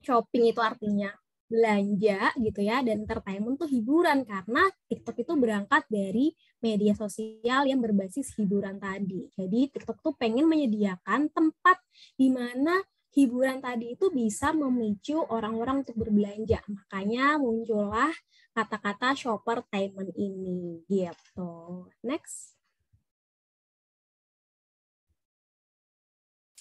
shopping itu artinya belanja gitu ya, dan entertainment tuh hiburan, karena TikTok itu berangkat dari media sosial yang berbasis hiburan tadi. Jadi TikTok tuh pengen menyediakan tempat di mana hiburan tadi itu bisa memicu orang-orang untuk berbelanja. Makanya muncullah kata-kata shoppertainment ini gitu. Next.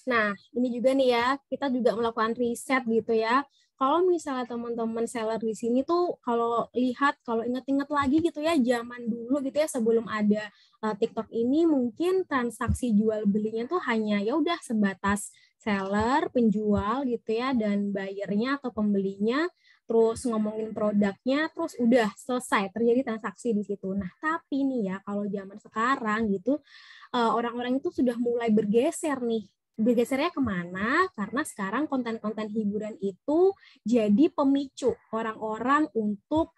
Nah, ini juga nih ya, kita juga melakukan riset gitu ya. Kalau misalnya teman-teman seller di sini tuh kalau ingat-ingat lagi gitu ya, zaman dulu gitu ya, sebelum ada TikTok ini, mungkin transaksi jual belinya tuh hanya ya udah sebatas seller, penjual gitu ya, dan buyernya atau pembelinya, terus ngomongin produknya, terus udah selesai terjadi transaksi di situ. Nah, tapi nih ya, kalau zaman sekarang gitu, orang-orang itu sudah mulai bergeser nih. Bergesernya kemana? Karena sekarang konten-konten hiburan itu jadi pemicu orang-orang untuk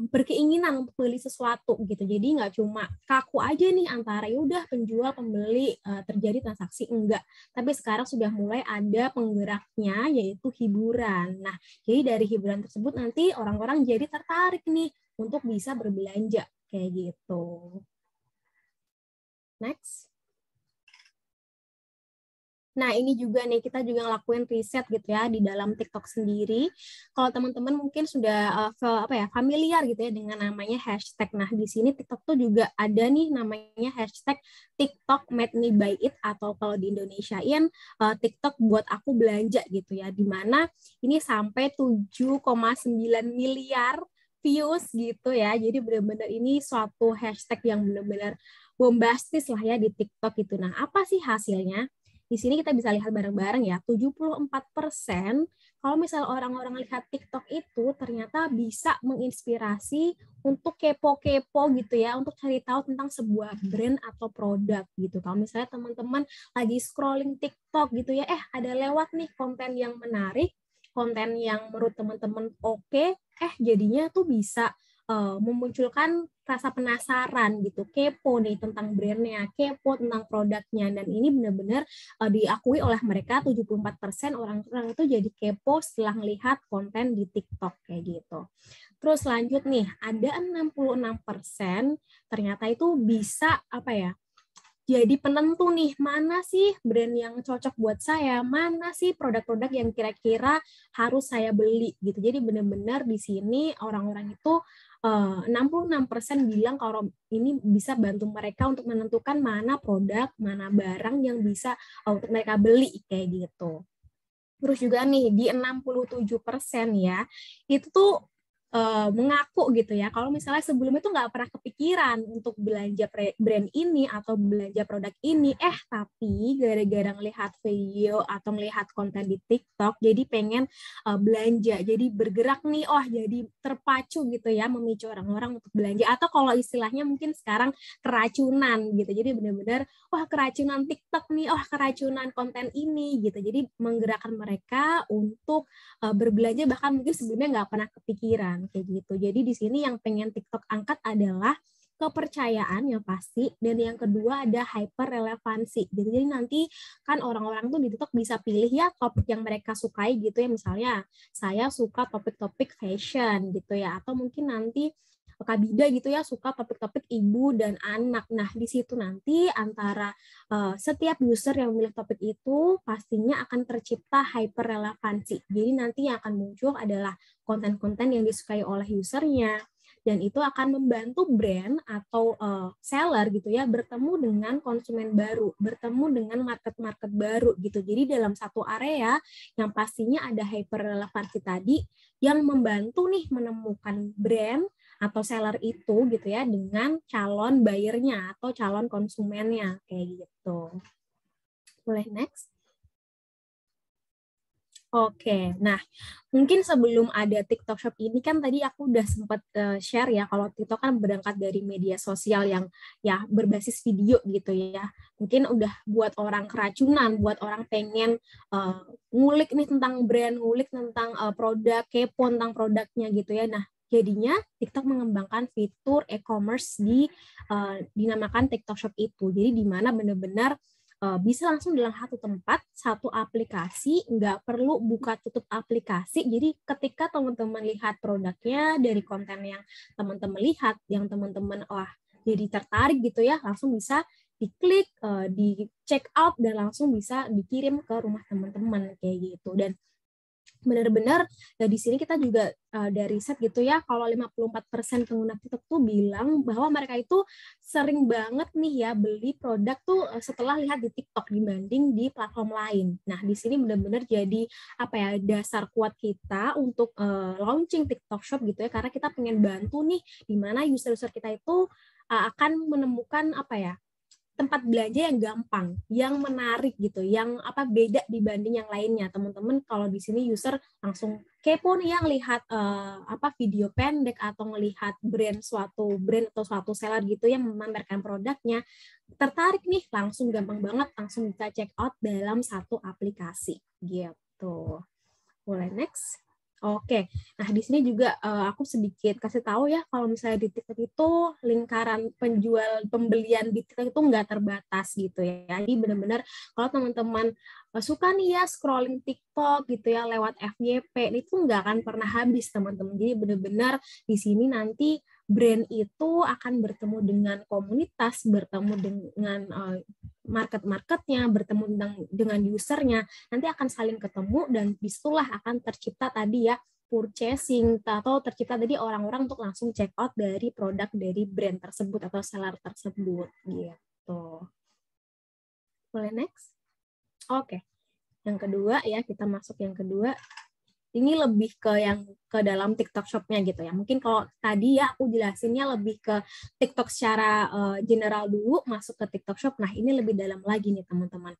berkeinginan untuk beli sesuatu gitu. Jadi nggak cuma kaku aja nih antara yaudah penjual pembeli terjadi transaksi, enggak. Tapi sekarang sudah mulai ada penggeraknya yaitu hiburan. Nah, jadi dari hiburan tersebut nanti orang-orang jadi tertarik nih untuk bisa berbelanja kayak gitu. Next. Nah, ini juga nih, kita juga ngelakuin riset gitu ya di dalam TikTok sendiri. Kalau teman-teman mungkin sudah familiar gitu ya dengan namanya hashtag. Nah, di sini TikTok tuh juga ada nih namanya hashtag TikTok Made Me Buy It, atau kalau di Indonesiain TikTok buat aku belanja gitu ya. Di mana ini sampai 7,9 miliar views gitu ya. Jadi benar-benar ini suatu hashtag yang benar-benar bombastis lah ya di TikTok itu. Nah, apa sih hasilnya? Di sini kita bisa lihat bareng-bareng ya, 74% kalau misal orang-orang lihat TikTok itu ternyata bisa menginspirasi untuk kepo-kepo gitu ya, untuk cari tahu tentang sebuah brand atau produk gitu. Kalau misalnya teman-teman lagi scrolling TikTok gitu ya, ada lewat nih konten yang menarik, konten yang menurut teman-teman oke, jadinya tuh bisa memunculkan rasa penasaran gitu, kepo nih tentang brandnya, kepo tentang produknya, dan ini benar-benar diakui oleh mereka 74% orang-orang itu jadi kepo setelah melihat konten di TikTok kayak gitu. Terus lanjut nih, ada 66% ternyata itu bisa jadi penentu nih, mana sih brand yang cocok buat saya, mana sih produk-produk yang kira-kira harus saya beli gitu. Jadi benar-benar di sini orang-orang itu 66% bilang kalau ini bisa bantu mereka untuk menentukan mana produk, mana barang yang bisa untuk mereka beli kayak gitu. Terus juga nih di 67% ya, itu tuh mengaku gitu ya, kalau misalnya sebelumnya tuh nggak pernah kepikiran untuk belanja brand ini atau belanja produk ini, tapi gara-gara ngelihat video atau ngelihat konten di TikTok, jadi pengen belanja, jadi bergerak nih, jadi terpacu gitu ya, memicu orang-orang untuk belanja, atau kalau istilahnya mungkin sekarang keracunan gitu, jadi benar-benar, keracunan TikTok nih, keracunan konten ini gitu, jadi menggerakkan mereka untuk berbelanja bahkan mungkin sebelumnya nggak pernah kepikiran kayak gitu. Jadi di sini yang pengen TikTok angkat adalah kepercayaan yang pasti, dan yang kedua ada hyper relevansi. Jadi nanti kan orang-orang tuh di TikTok bisa pilih ya topik yang mereka sukai gitu ya, misalnya saya suka topik-topik fashion gitu ya, atau mungkin nanti Kak Bida gitu ya suka topik-topik ibu dan anak. Nah, di situ nanti antara setiap user yang memilih topik itu pastinya akan tercipta hyper relevansi. Jadi nanti yang akan muncul adalah konten-konten yang disukai oleh usernya, dan itu akan membantu brand atau seller gitu ya bertemu dengan konsumen baru, bertemu dengan market-market baru gitu. Jadi dalam satu area yang pastinya ada hyper relevansi tadi yang membantu nih menemukan brand atau seller itu gitu ya dengan calon buyernya atau calon konsumennya kayak gitu. Boleh next? Oke, nah mungkin sebelum ada TikTok Shop ini kan tadi aku udah sempat share ya kalau TikTok kan berangkat dari media sosial yang ya berbasis video gitu ya. Mungkin udah buat orang keracunan, buat orang pengen ngulik nih tentang brand, ngulik tentang produk, kepo tentang produknya gitu ya. Nah, jadinya TikTok mengembangkan fitur e-commerce dinamakan TikTok Shop itu. Jadi di mana benar-benar bisa langsung dalam satu tempat, satu aplikasi, nggak perlu buka tutup aplikasi. Jadi ketika teman-teman lihat produknya dari konten yang teman-teman lihat, yang teman-teman jadi tertarik gitu ya, langsung bisa diklik, di check out dan langsung bisa dikirim ke rumah teman-teman kayak gitu. Dan benar-benar di sini kita juga dari riset gitu ya, kalau 54% pengguna TikTok tuh bilang bahwa mereka itu sering banget nih ya beli produk tuh setelah lihat di TikTok dibanding di platform lain. Nah, di sini benar-benar jadi dasar kuat kita untuk launching TikTok Shop gitu ya, karena kita pengen bantu nih di mana user-user kita itu akan menemukan tempat belanja yang gampang, yang menarik gitu, yang beda dibanding yang lainnya. Teman-teman kalau di sini user langsung kepo nih yang lihat video pendek atau melihat suatu brand atau suatu seller gitu yang memamerkan produknya, tertarik nih, langsung gampang banget langsung bisa check out dalam satu aplikasi gitu. Boleh next. Oke, nah di sini juga aku sedikit kasih tahu ya, kalau misalnya di TikTok itu lingkaran pembelian di TikTok itu nggak terbatas gitu ya. Jadi benar-benar kalau teman-teman suka nih ya scrolling TikTok gitu ya lewat FYP, itu nggak akan pernah habis teman-teman. Jadi benar-benar di sini nanti brand itu akan bertemu dengan komunitas, bertemu dengan market-marketnya, bertemu dengan usernya, nanti akan saling ketemu dan disitulah akan tercipta tadi ya purchasing atau tercipta tadi orang-orang untuk langsung check out dari produk dari brand tersebut atau seller tersebut gitu. Boleh next? Oke. Yang kedua ya, kita masuk yang kedua. Ini lebih ke dalam TikTok Shop-nya gitu ya. Mungkin kalau tadi ya aku jelasinnya lebih ke TikTok secara general dulu, masuk ke TikTok Shop. Nah, ini lebih dalam lagi nih teman-teman.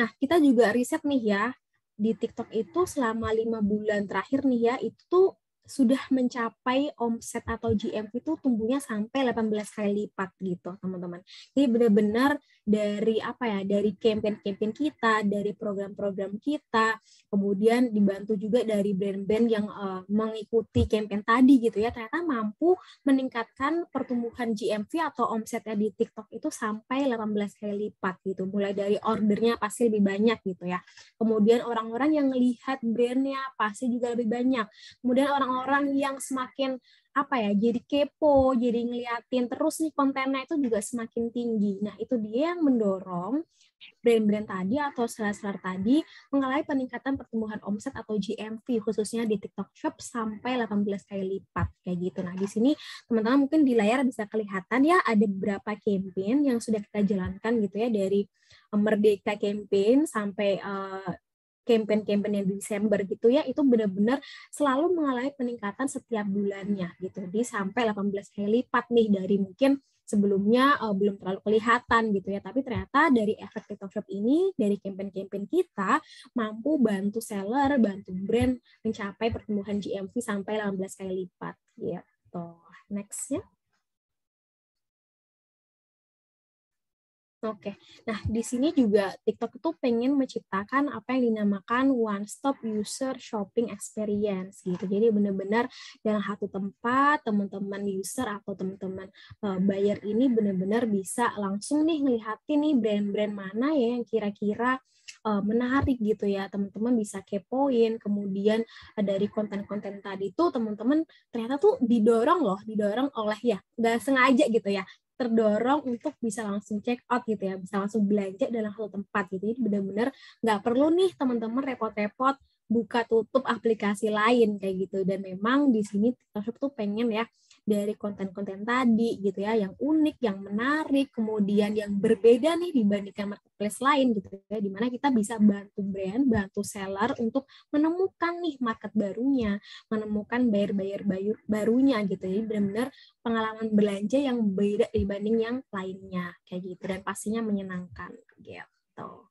Nah, kita juga riset nih ya, di TikTok itu selama 5 bulan terakhir nih ya, itu sudah mencapai omset atau GMV itu tumbuhnya sampai 18 kali lipat gitu, teman-teman. Jadi benar-benar dari dari campaign-campaign kita, dari program-program kita, kemudian dibantu juga dari brand-brand yang mengikuti campaign tadi gitu ya, ternyata mampu meningkatkan pertumbuhan GMV atau omsetnya di TikTok itu sampai 18 kali lipat gitu. Mulai dari ordernya pasti lebih banyak gitu ya. Kemudian orang-orang yang melihat brandnya pasti juga lebih banyak. Kemudian orang-orang yang semakin jadi kepo, jadi ngeliatin terus nih kontennya itu juga semakin tinggi. Nah, itu dia yang mendorong brand-brand tadi atau seller-seller tadi mengalami peningkatan pertumbuhan omset atau GMV khususnya di TikTok Shop sampai 18 kali lipat kayak gitu. Nah, di sini teman-teman mungkin di layar bisa kelihatan ya ada beberapa campaign yang sudah kita jalankan gitu ya, dari Merdeka campaign sampai campaign-campaign yang di Desember gitu ya, itu benar-benar selalu mengalami peningkatan setiap bulannya gitu. Di sampai 18 kali lipat nih dari mungkin sebelumnya belum terlalu kelihatan gitu ya, tapi ternyata dari efek TikTok Shop ini, dari campaign-campaign kita mampu bantu seller, bantu brand mencapai pertumbuhan GMV sampai 18 kali lipat gitu. Next-nya. Oke, nah di sini juga TikTok itu pengen menciptakan apa yang dinamakan one stop user shopping experience gitu. Jadi benar-benar dalam satu tempat teman-teman user atau teman-teman buyer ini benar-benar bisa langsung nih ngelihatin nih brand-brand mana ya yang kira-kira menarik gitu ya. Teman-teman bisa kepoin, kemudian dari konten-konten tadi tuh teman-teman ternyata tuh didorong oleh ya nggak sengaja gitu ya, terdorong untuk bisa langsung check out gitu ya, bisa langsung belanja dalam satu tempat gitu. Jadi benar-benar nggak perlu nih teman-teman repot-repot buka tutup aplikasi lain kayak gitu. Dan memang di sini TikTok Shop tuh pengen ya dari konten-konten tadi gitu ya, yang unik, yang menarik, kemudian yang berbeda nih dibandingkan marketplace lain gitu ya, dimana kita bisa bantu brand, bantu seller untuk menemukan nih market barunya, menemukan buyer-buyer barunya gitu. Jadi benar-benar pengalaman belanja yang beda dibanding yang lainnya kayak gitu, dan pastinya menyenangkan gitu.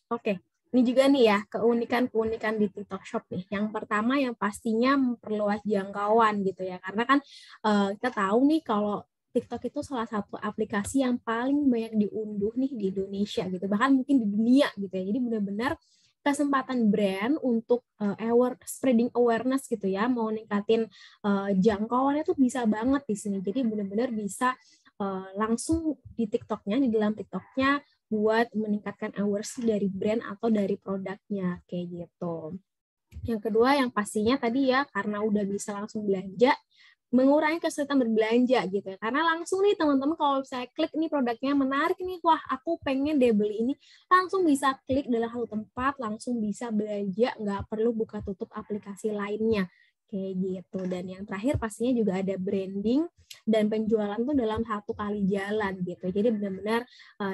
Oke, ini juga nih ya keunikan-keunikan di TikTok Shop nih. Yang pertama yang pastinya memperluas jangkauan gitu ya, karena kan kita tahu nih kalau TikTok itu salah satu aplikasi yang paling banyak diunduh nih di Indonesia gitu, bahkan mungkin di dunia gitu ya. Jadi benar-benar kesempatan brand untuk spreading awareness gitu ya, mau ningkatin jangkauannya tuh bisa banget di sini. Jadi benar-benar bisa langsung di TikToknya, di dalam TikToknya buat meningkatkan awareness dari brand atau dari produknya kayak gitu. Yang kedua yang pastinya tadi ya, karena udah bisa langsung belanja, mengurangi kesulitan berbelanja gitu ya. Karena langsung nih teman-teman kalau saya klik nih produknya menarik nih, wah aku pengen deh beli ini, langsung bisa klik dalam satu tempat, langsung bisa belanja, nggak perlu buka tutup aplikasi lainnya kayak gitu. Dan yang terakhir pastinya juga ada branding dan penjualan tuh dalam satu kali jalan gitu. Jadi benar-benar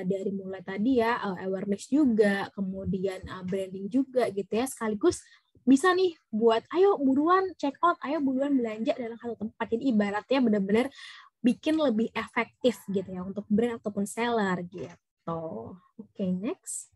dari mulai tadi ya awareness juga, kemudian branding juga gitu ya, sekaligus bisa nih buat ayo buruan check out, ayo buruan belanja dalam satu tempat. Jadi ibaratnya benar-benar bikin lebih efektif gitu ya untuk brand ataupun seller gitu. Oke, next.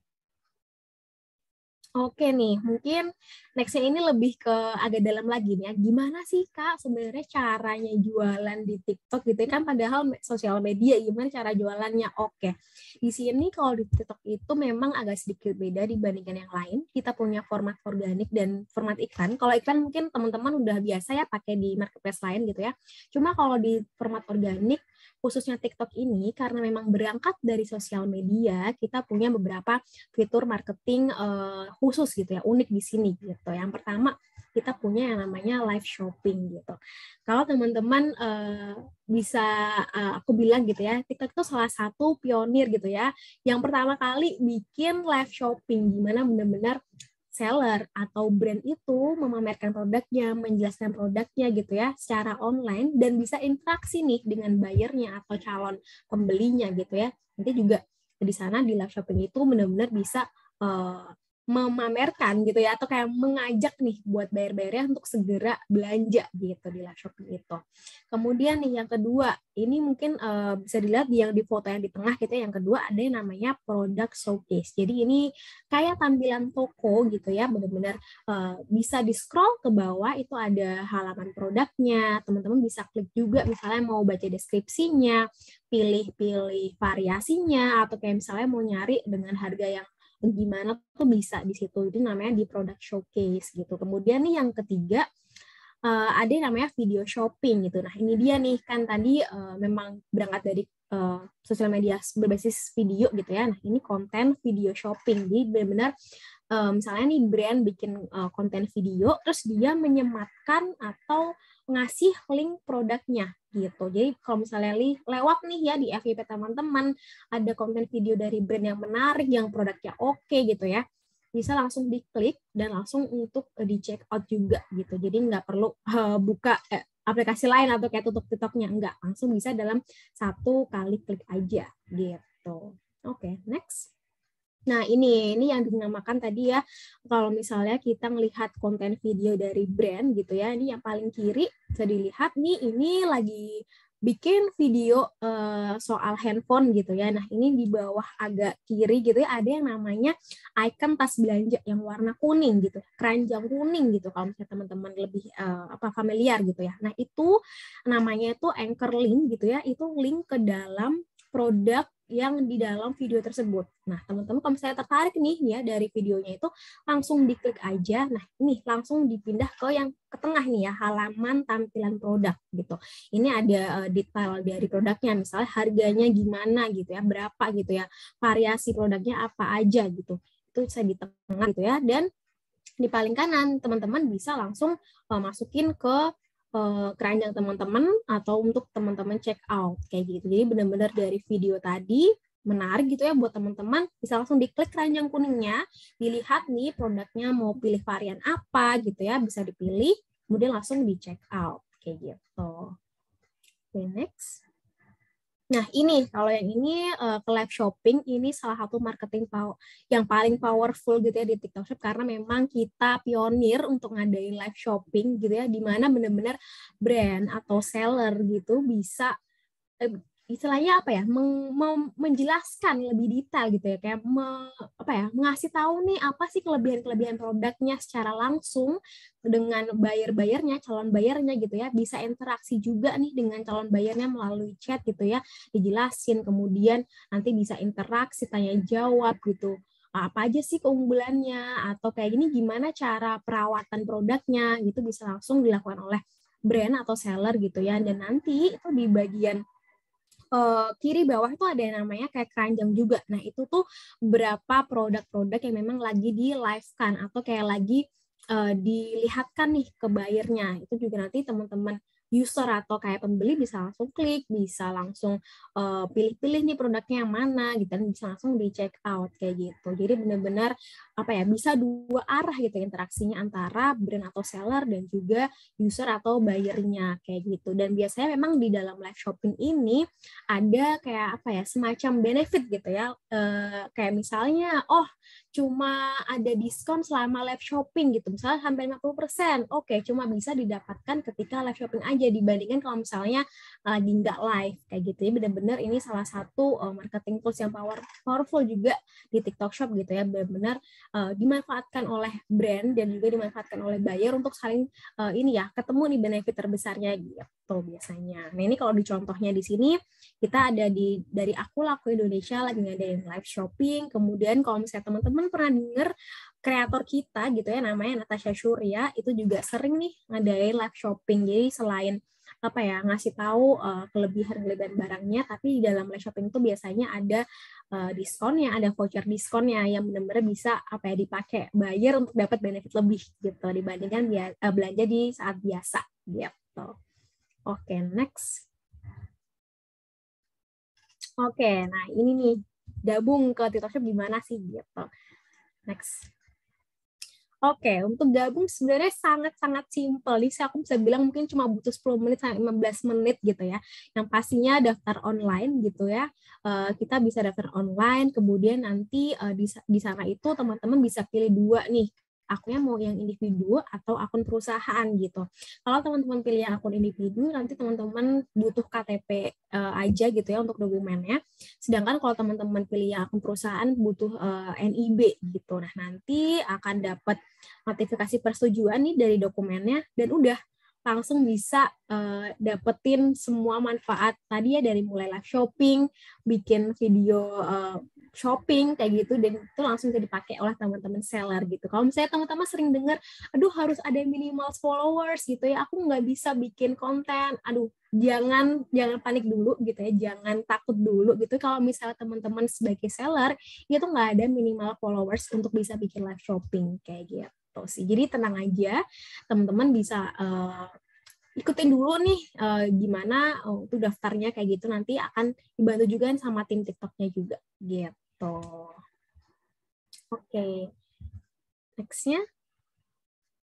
Oke nih, mungkin nextnya ini lebih ke agak dalam lagi nih ya. Gimana sih Kak sebenarnya caranya jualan di TikTok gitu ya? Kan padahal sosial media, gimana cara jualannya? Oke, di sini kalau di TikTok itu memang agak sedikit beda dibandingkan yang lain. Kita punya format organik dan format iklan. Kalau iklan mungkin teman-teman udah biasa ya pakai di marketplace lain gitu ya. Cuma kalau di format organik, khususnya TikTok ini, karena memang berangkat dari sosial media, kita punya beberapa fitur marketing khusus gitu ya, unik di sini gitu. Yang pertama, kita punya yang namanya live shopping gitu. Kalau teman-teman bisa aku bilang gitu ya, TikTok itu salah satu pionir gitu ya, yang pertama kali bikin live shopping, gimana benar-benar seller atau brand itu memamerkan produknya, menjelaskan produknya gitu ya secara online dan bisa interaksi nih dengan buyernya atau calon pembelinya gitu ya. Nanti juga di sana di live shopping itu benar-benar bisa memamerkan gitu ya atau kayak mengajak nih buat buyer-buyernya untuk segera belanja gitu di live shopping itu. Kemudian nih yang kedua, ini mungkin bisa dilihat yang di foto yang di tengah gitu ya, yang kedua ada yang namanya product showcase. Jadi ini kayak tampilan toko gitu ya, benar-benar bisa di scroll ke bawah itu ada halaman produknya, teman-teman bisa klik juga misalnya mau baca deskripsinya, pilih-pilih variasinya atau kayak misalnya mau nyari dengan harga yang gimana tuh bisa di situ. Itu namanya di product showcase gitu. Kemudian nih yang ketiga ada yang namanya video shopping gitu. Nah ini dia nih kan tadi memang berangkat dari sosial media berbasis video gitu ya. Nah ini konten video shopping. Jadi benar-benar misalnya nih brand bikin konten video, terus dia menyematkan atau ngasih link produknya gitu. Jadi kalau misalnya lewat nih ya di FYP teman-teman ada konten video dari brand yang menarik, yang produknya oke gitu ya, bisa langsung diklik dan langsung untuk di check out juga gitu. Jadi nggak perlu buka aplikasi lain atau kayak tutup TikToknya, nggak, langsung bisa dalam satu kali klik aja gitu. Oke, next. Nah, ini yang dinamakan tadi ya, kalau misalnya kita melihat konten video dari brand gitu ya, ini yang paling kiri bisa dilihat nih, ini lagi bikin video soal handphone gitu ya. Nah, ini di bawah agak kiri gitu ya, ada yang namanya icon tas belanja yang warna kuning gitu, keranjang kuning gitu, kalau misalnya teman-teman lebih familiar gitu ya. Nah, itu namanya itu anchor link gitu ya, itu link ke dalam produk yang di dalam video tersebut. Nah, teman-teman kalau misalnya tertarik nih ya dari videonya itu langsung diklik aja. Nah, ini langsung dipindah ke yang ke tengah nih ya, halaman tampilan produk gitu. Ini ada detail dari produknya, misalnya harganya gimana gitu ya, berapa gitu ya, variasi produknya apa aja gitu. Itu bisa di tengah gitu ya, dan di paling kanan teman-teman bisa langsung masukin ke keranjang teman-teman atau untuk teman-teman check out kayak gitu. Jadi benar-benar dari video tadi menarik gitu ya buat teman-teman, bisa langsung diklik keranjang kuningnya, dilihat nih produknya mau pilih varian apa gitu ya, bisa dipilih, kemudian langsung di check out kayak gitu. Oke, next. Nah, ini kalau yang ini ke live shopping, ini salah satu marketing yang paling powerful gitu ya di TikTok Shop, karena memang kita pionir untuk ngadain live shopping gitu ya, di mana benar-benar brand atau seller gitu bisa istilahnya apa ya, menjelaskan lebih detail gitu ya, kayak mengasih tahu nih apa sih kelebihan-kelebihan produknya secara langsung dengan buyer-buyernya, calon buyernya gitu ya, bisa interaksi juga nih dengan calon buyernya melalui chat gitu ya, dijelasin, kemudian nanti bisa interaksi, tanya jawab gitu, apa aja sih keunggulannya, atau kayak gini gimana cara perawatan produknya gitu, bisa langsung dilakukan oleh brand atau seller gitu ya. Dan nanti itu di bagian kiri bawah itu ada yang namanya kayak keranjang juga. Nah, itu tuh berapa produk-produk yang memang lagi di live kan atau kayak lagi dilihatkan nih ke buyernya. Itu juga nanti teman-teman user atau kayak pembeli bisa langsung klik, bisa langsung pilih-pilih nih produknya yang mana gitu, dan bisa langsung di check out kayak gitu. Jadi benar-benar apa ya, bisa dua arah gitu interaksinya antara brand atau seller dan juga user atau buyernya kayak gitu. Dan biasanya memang di dalam live shopping ini ada kayak apa ya, semacam benefit gitu ya, kayak misalnya cuma ada diskon selama live shopping gitu, misalnya sampai 50%. Oke, cuma bisa didapatkan ketika live shopping aja dibandingkan kalau misalnya lagi nggak live kayak gitu. Jadi benar-benar ini salah satu marketing tools yang powerful juga di TikTok Shop gitu ya, benar-benar dimanfaatkan oleh brand dan juga dimanfaatkan oleh buyer untuk saling ini ya, ketemu nih benefit terbesarnya gitu biasanya. Nah, ini kalau di contohnya di sini kita ada dari Aku Laku Indonesia lagi ngadain live shopping. Kemudian kalau misalnya teman-teman pernah denger kreator kita gitu ya, namanya Natasha Surya, itu juga sering nih ngadain live shopping. Jadi selain apa ya, ngasih tahu kelebihan-kelebihan barangnya, tapi di dalam live shopping itu biasanya ada diskonnya, ada voucher diskonnya yang benar-benar bisa apa ya, dipakai buyer untuk dapat benefit lebih gitu dibandingkan belanja di saat biasa gitu. Oke, next. Oke, nah ini nih, gabung ke TikTok Shop gimana sih gitu. Next. Oke, untuk gabung sebenarnya sangat-sangat simpel. Nih, aku bisa bilang mungkin cuma butuh 10 menit sampai 15 menit gitu ya. Yang pastinya daftar online gitu ya. Kita bisa daftar online, kemudian nanti di sana itu teman-teman bisa pilih dua nih, akunnya mau yang individu atau akun perusahaan gitu. Kalau teman-teman pilih yang akun individu, nanti teman-teman butuh KTP aja gitu ya untuk dokumennya. Sedangkan kalau teman-teman pilih yang akun perusahaan butuh NIB gitu. Nah, nanti akan dapat notifikasi persetujuan nih dari dokumennya dan udah langsung bisa dapetin semua manfaat tadi ya, dari mulai live shopping, bikin video shopping kayak gitu, dan itu langsung bisa dipakai oleh teman-teman seller gitu. Kalau misalnya teman-teman sering dengar, aduh harus ada minimal followers gitu ya, aku nggak bisa bikin konten, aduh jangan panik dulu gitu ya, jangan takut dulu gitu. Kalau misalnya teman-teman sebagai seller itu nggak ada minimal followers untuk bisa bikin live shopping kayak gitu sih. Jadi tenang aja, teman-teman bisa ikutin dulu nih gimana tuh daftarnya kayak gitu, nanti akan dibantu juga sama tim TikToknya juga gitu. Oke, nextnya.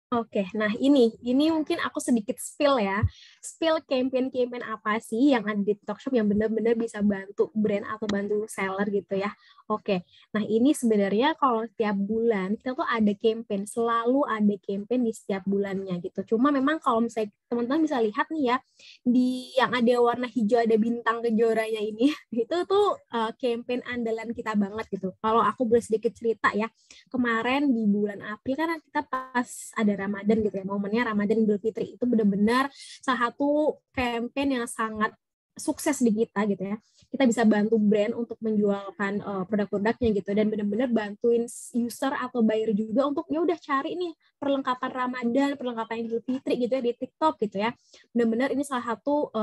Oke, nah ini mungkin aku sedikit spill ya. Spill campaign-campaign apa sih yang ada di TikTok Shop yang benar-benar bisa bantu brand atau bantu seller gitu ya. Oke, nah ini sebenarnya kalau setiap bulan kita tuh ada campaign, selalu ada campaign di setiap bulannya gitu. Cuma memang kalau misalnya teman-teman bisa lihat nih ya, di yang ada warna hijau ada bintang kejoranya ini, itu tuh campaign andalan kita banget gitu. Kalau aku boleh sedikit cerita ya, kemarin di bulan April kan kita pas ada Ramadan gitu ya, momennya Ramadan Idul Fitri, itu benar-benar salah satu campaign yang sangat sukses di kita gitu ya. Kita bisa bantu brand untuk menjualkan produk-produknya gitu, dan benar-benar bantuin user atau buyer juga untuk ya udah cari nih perlengkapan Ramadan, perlengkapan Idul Fitri gitu ya di TikTok gitu ya. Benar-benar ini salah satu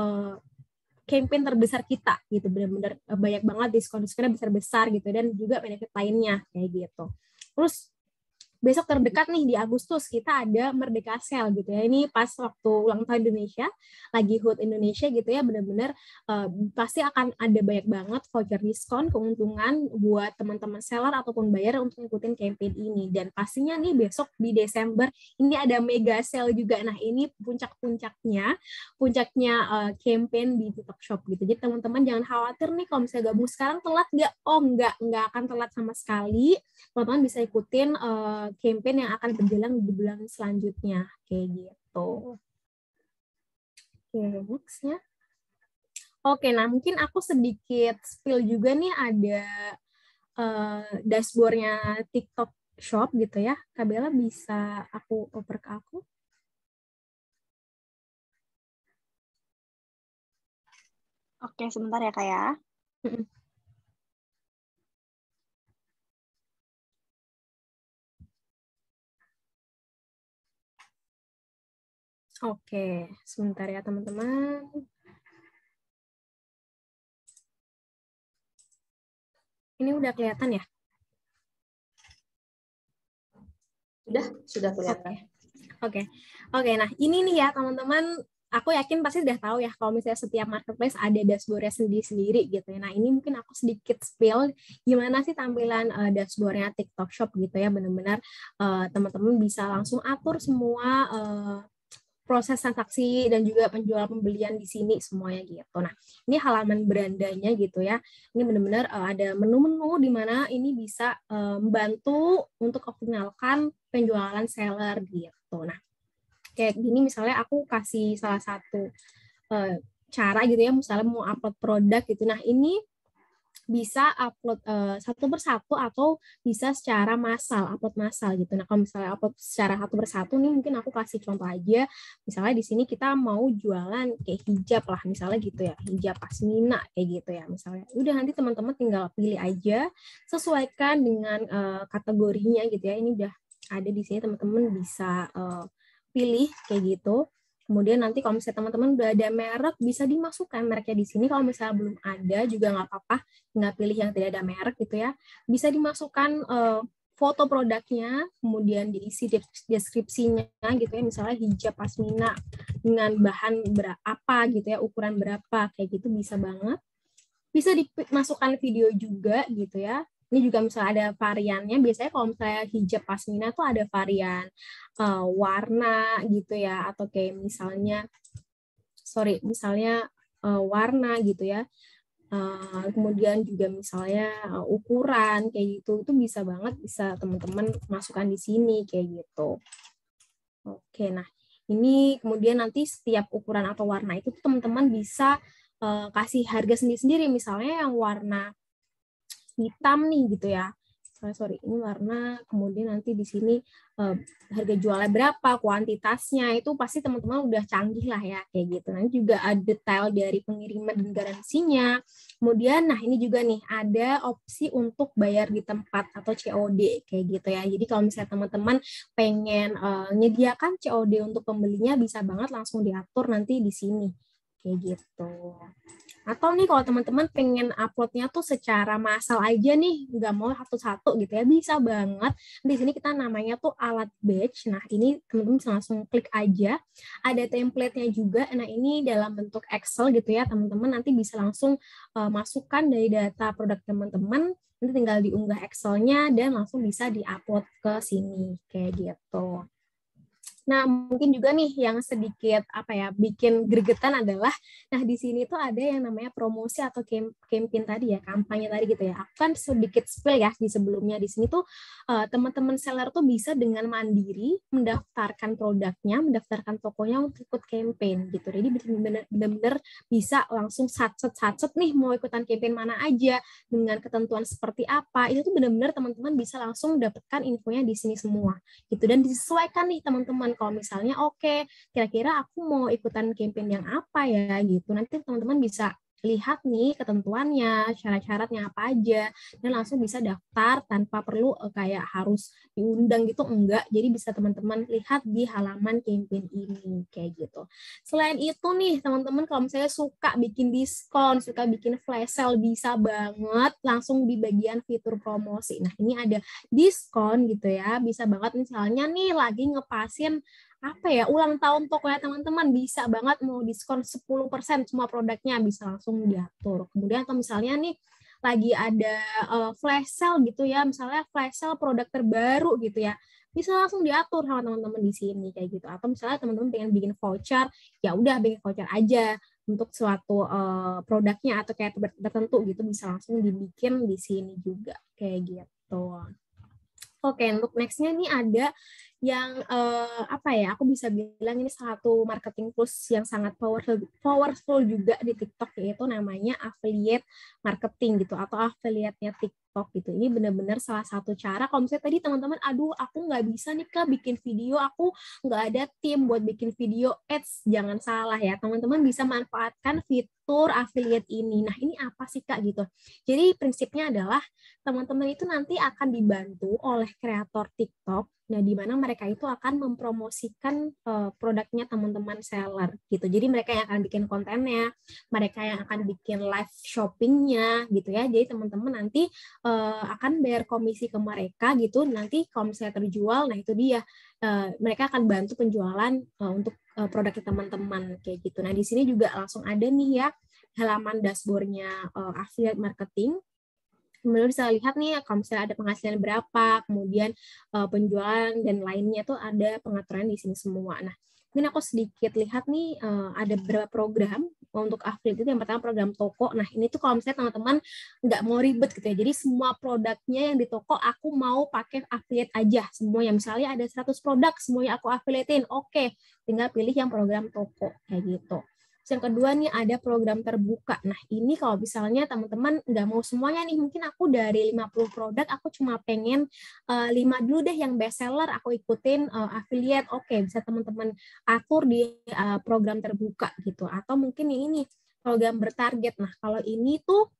campaign terbesar kita gitu, benar-benar banyak banget diskon-diskonnya besar-besar gitu, dan juga benefit lainnya kayak gitu. Terus besok terdekat nih di Agustus kita ada Merdeka Sale gitu ya. Ini pas waktu ulang tahun Indonesia, lagi HUT Indonesia gitu ya, benar-benar pasti akan ada banyak banget voucher diskon, keuntungan buat teman-teman seller ataupun buyer untuk ngikutin campaign ini. Dan pastinya nih besok di Desember ini ada mega sale juga. Nah, ini puncaknya campaign di TikTok Shop gitu. Jadi teman-teman jangan khawatir nih kalau misalnya gabung sekarang telat nggak? Oh, nggak akan telat sama sekali. Teman-teman bisa ikutin campaign yang akan berjalan di bulan selanjutnya kayak gitu. Oke, next-nya. Oke, nah mungkin aku sedikit spill juga nih, ada dashboard-nya TikTok Shop gitu ya. Kak Bella bisa aku oper ke aku? Oke, sebentar ya Kak ya. Oke, sebentar ya teman-teman. Ini udah kelihatan ya? Sudah kelihatan. Oke. Nah ini nih ya teman-teman, aku yakin pasti udah tahu ya kalau misalnya setiap marketplace ada dashboardnya sendiri-sendiri gitu ya. Nah ini mungkin aku sedikit spill gimana sih tampilan dashboardnya TikTok Shop gitu ya, benar-benar teman-teman bisa langsung atur semua proses transaksi dan juga penjual pembelian di sini semuanya gitu. Nah, ini halaman berandanya gitu ya. Ini benar-benar ada menu-menu di mana ini bisa membantu untuk optimalkan penjualan seller gitu. Nah, kayak gini misalnya aku kasih salah satu cara gitu ya, misalnya mau upload produk gitu. Nah, ini bisa upload satu persatu atau bisa secara massal, upload massal gitu. Nah, kalau misalnya upload secara satu persatu nih mungkin aku kasih contoh aja. Misalnya di sini kita mau jualan kayak hijab lah misalnya gitu ya, hijab pasmina kayak gitu ya misalnya. Udah nanti teman-teman tinggal pilih aja, sesuaikan dengan kategorinya gitu ya. Ini udah ada di sini, teman-teman bisa pilih kayak gitu. Kemudian nanti kalau misalnya teman-teman udah ada merek, bisa dimasukkan mereknya di sini. Kalau misalnya belum ada juga nggak apa-apa, tinggal pilih yang tidak ada merek gitu ya. Bisa dimasukkan foto produknya, kemudian diisi deskripsinya gitu ya, misalnya hijab pasmina dengan bahan berapa gitu ya, ukuran berapa, kayak gitu bisa banget. Bisa dimasukkan video juga gitu ya. Ini juga misalnya ada variannya, biasanya kalau misalnya hijab pasmina tuh ada varian warna gitu ya, atau kayak misalnya warna gitu ya. Kemudian juga misalnya ukuran kayak gitu, itu bisa banget, bisa teman-teman masukkan di sini kayak gitu. Oke, nah ini kemudian nanti setiap ukuran atau warna itu teman-teman bisa kasih harga sendiri-sendiri, misalnya yang warna hitam nih gitu ya. Ini warna, kemudian nanti di sini harga jualnya berapa, kuantitasnya, itu pasti teman-teman udah canggih lah ya kayak gitu. Nanti juga ada detail dari pengiriman dan garansinya. Kemudian nah ini juga nih ada opsi untuk bayar di tempat atau COD kayak gitu ya. Jadi kalau misalnya teman-teman pengen menyediakan COD untuk pembelinya, bisa banget langsung diatur nanti di sini kayak gitu. Atau nih kalau teman-teman pengen uploadnya tuh secara massal aja nih, nggak mau satu-satu gitu ya, bisa banget. Di sini kita namanya tuh alat batch. Nah ini teman-teman bisa langsung klik aja. Ada template-nya juga. Nah ini dalam bentuk Excel gitu ya, teman-teman nanti bisa langsung masukkan dari data produk teman-teman. Nanti tinggal diunggah Excel-nya dan langsung bisa diupload ke sini kayak gitu. Nah, mungkin juga nih yang sedikit bikin gregetan adalah, nah di sini tuh ada yang namanya promosi atau campaign tadi ya, kampanye tadi gitu ya. Aku kan sedikit spill ya di sebelumnya, di sini tuh teman-teman seller tuh bisa dengan mandiri mendaftarkan produknya, mendaftarkan tokonya untuk ikut campaign gitu. Jadi benar-benar bisa langsung satset nih mau ikutan campaign mana aja, dengan ketentuan seperti apa, itu tuh benar-benar teman-teman bisa langsung dapatkan infonya di sini semua gitu, dan disesuaikan nih teman-teman. Kalau misalnya kira-kira aku mau ikutan campaign yang apa ya gitu, nanti teman-teman bisa lihat nih ketentuannya, syarat-syaratnya apa aja, dan langsung bisa daftar tanpa perlu kayak harus diundang gitu, enggak. Jadi bisa teman-teman lihat di halaman campaign ini kayak gitu. Selain itu nih teman-teman, kalau misalnya suka bikin diskon, suka bikin flash sale, bisa banget langsung di bagian fitur promosi. Nah ini ada diskon gitu ya, bisa banget misalnya nih lagi ngepasin ulang tahun toko ya teman-teman, bisa banget mau diskon 10% semua produknya, bisa langsung diatur. Kemudian atau misalnya nih lagi ada flash sale gitu ya, misalnya flash sale produk terbaru gitu ya, bisa langsung diatur sama teman-teman di sini kayak gitu. Atau misalnya teman-teman pengen bikin voucher, ya udah bikin voucher aja untuk suatu produknya atau kayak tertentu gitu, bisa langsung dibikin di sini juga kayak gitu. Oke, untuk next-nya ini ada yang aku bisa bilang ini satu marketing tools yang sangat powerful juga di TikTok, yaitu namanya affiliate marketing gitu, atau affiliate-nya TikTok gitu. Ini benar-benar salah satu cara. Kalau misalnya tadi teman-teman, aduh aku nggak bisa nih Kak bikin video, aku nggak ada tim buat bikin video ads, jangan salah ya, teman-teman bisa manfaatkan fitur affiliate ini. Nah ini apa sih Kak gitu? Jadi prinsipnya adalah teman-teman itu nanti akan dibantu oleh kreator TikTok Nah, di mana mereka itu akan mempromosikan produknya teman-teman seller gitu. Jadi mereka yang akan bikin kontennya, mereka yang akan bikin live shoppingnya gitu ya. Jadi teman-teman nanti akan bayar komisi ke mereka gitu. Nanti kalau misalnya terjual, nah itu dia mereka akan bantu penjualan untuk produknya teman-teman kayak gitu. Nah, di sini juga langsung ada nih ya halaman dashboardnya affiliate marketing. Kemudian bisa lihat nih kalau misalnya ada penghasilan berapa, kemudian penjualan dan lainnya tuh ada pengaturan di sini semua. Nah, mungkin aku sedikit lihat nih ada beberapa program untuk affiliate itu. Yang pertama program toko. Nah, ini tuh kalau misalnya teman-teman nggak mau ribet gitu ya. Jadi semua produknya yang di toko aku mau pakai affiliate aja. Semua yang misalnya ada 100 produk semuanya aku affiliatein. Oke, tinggal pilih yang program toko kayak gitu. Yang kedua nih ada program terbuka. Nah, ini kalau misalnya teman-teman nggak mau semuanya nih, mungkin aku dari 50 produk, aku cuma pengen 5 dulu deh yang best seller, aku ikutin affiliate. Oke, bisa teman-teman atur di program terbuka gitu. Atau mungkin yang ini, program bertarget. Nah, kalau ini tuh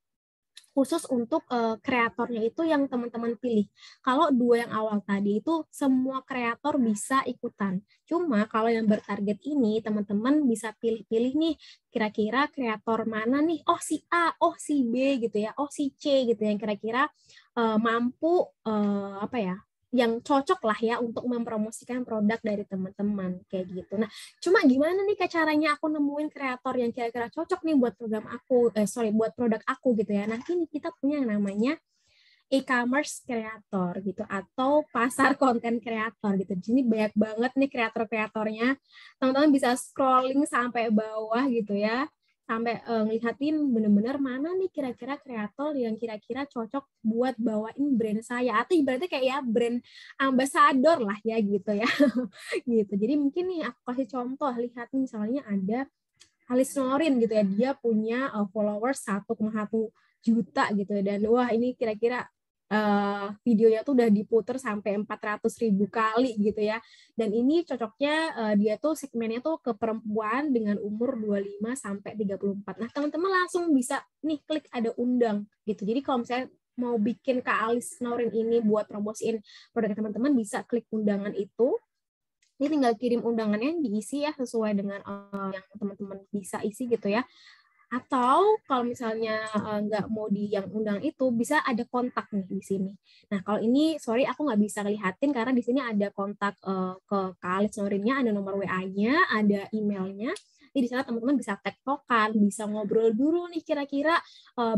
khusus untuk kreatornya itu yang teman-teman pilih. Kalau dua yang awal tadi itu semua kreator bisa ikutan. Cuma kalau yang bertarget ini teman-teman bisa pilih-pilih nih kira-kira kreator mana nih? Oh si A, oh si B gitu ya, oh si C gitu yang kira-kira mampu apa ya? Yang cocok lah ya untuk mempromosikan produk dari teman-teman kayak gitu. Nah, cuma gimana nih caranya aku nemuin kreator yang kira-kira cocok nih buat program aku, buat produk aku gitu ya. Nanti nih kita punya yang namanya e-commerce kreator gitu atau pasar konten kreator gitu. Di sini banyak banget nih kreator-kreatornya. Teman-teman bisa scrolling sampai bawah gitu ya. Sampai ngeliatin bener-bener mana nih kira-kira kreator yang kira-kira cocok buat bawain brand saya. Atau ibaratnya kayak ya brand ambassador lah ya gitu ya. Gitu. Jadi mungkin nih aku kasih contoh, lihat misalnya ada Halis Norin gitu ya, dia punya followers 1,1 juta gitu ya, dan wah ini kira-kira videonya tuh udah diputer sampai 400.000 kali gitu ya, dan ini cocoknya dia tuh segmennya tuh ke perempuan dengan umur 25 sampai 34. Nah teman-teman langsung bisa nih klik ada undang gitu. Jadi kalau misalnya mau bikin Kak Alis Norin ini buat promosiin produk teman-teman, bisa klik undangan itu. Ini tinggal kirim undangannya diisi ya sesuai dengan yang teman-teman bisa isi gitu ya. Atau kalau misalnya nggak mau di yang undang itu, bisa ada kontak nih di sini. Nah kalau ini sorry aku nggak bisa lihatin karena di sini ada kontak ke Kak Norinnya, ada nomor WA-nya, ada emailnya. Jadi di sana teman-teman bisa tektokan, bisa ngobrol dulu nih kira-kira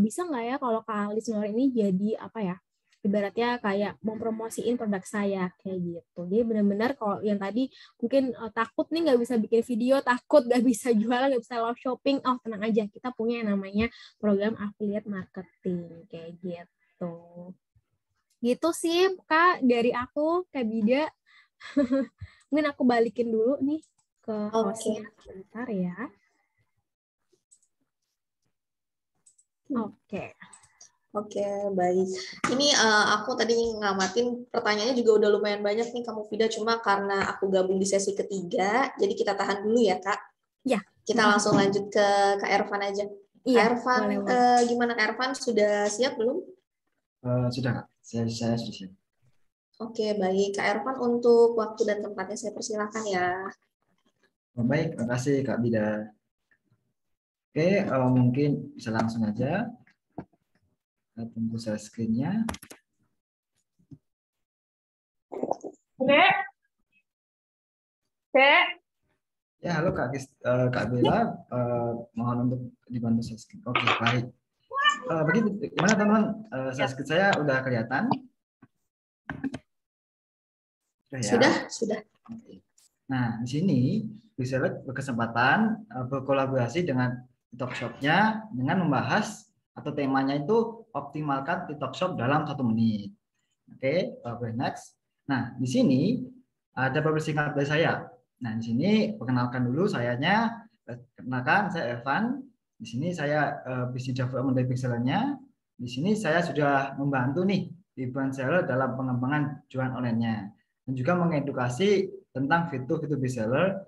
bisa nggak ya kalau Kak Norin ini jadi apa ya? Ibaratnya kayak mempromosiin produk saya kayak gitu. Jadi benar-benar kalau yang tadi mungkin takut nih nggak bisa bikin video, takut nggak bisa jualan, nggak bisa live shopping, oh tenang aja, kita punya yang namanya program affiliate marketing kayak gitu. Gitu sih Kak dari aku, Kak Bida. Mungkin aku balikin dulu nih ke hostnya sebentar ya. Oke. Oke, baik. Ini aku tadi ngamatin pertanyaannya juga udah lumayan banyak nih kamu Vida, cuma karena aku gabung di sesi ketiga, jadi kita tahan dulu ya Kak. Ya. Kita langsung lanjut ke Kak Ervan aja. Kak Ervan, gimana Kak Ervan? Sudah siap belum? Sudah Kak, saya sudah siap. Oke, baik. Kak Ervan untuk waktu dan tempatnya saya persilakan ya. Baik, terima kasih Kak Bida. Oke, mungkin bisa langsung aja. Kita tunggu share screen-nya. Oke. Ya, halo Kak Bella, mohon untuk dibantu share screen. Oke, baik. Gimana teman-teman? Share screen saya udah kelihatan? Sudah, ya? Sudah. Nah, di sini bisa berkesempatan berkolaborasi dengan TikTok Shop-nya dengan membahas atau temanya itu optimalkan TikTok Shop dalam 1 menit. Oke, next. Nah, di sini ada beberapa singkat dari saya. Nah, di sini perkenalkan dulu sayanya. Perkenalkan, saya Evan. Di sini saya bisnis development dari Pixelnya. Di sini saya sudah membantu nih di brand seller dalam pengembangan jualan online-nya dan juga mengedukasi tentang fitur-fitur reseller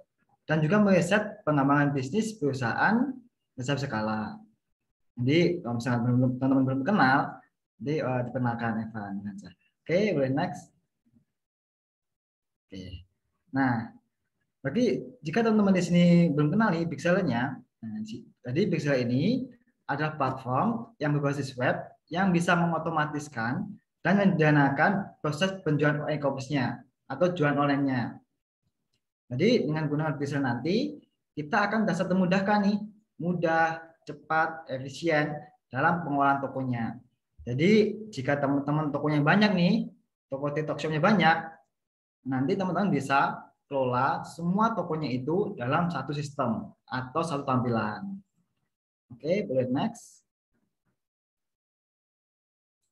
dan juga meriset pengembangan bisnis perusahaan besar skala. Jadi kalau misalnya teman-teman belum kenal, jadi diperkenalkan Evan. Oke, boleh next. Oke. Nah, bagi jika teman-teman di sini belum kenal nih Pixelnya, jadi Pixel ini adalah platform yang berbasis web yang bisa mengotomatiskan dan mendanakan proses penjualan e-commerce-nya atau jualan online-nya. Jadi dengan gunakan Pixel nanti kita akan bisa memudahkan nih, mudah, cepat, efisien dalam pengolahan tokonya. Jadi jika teman-teman tokonya banyak nih, toko TikTok Shop-nya banyak, nanti teman-teman bisa kelola semua tokonya itu dalam satu sistem atau satu tampilan. Oke, boleh next.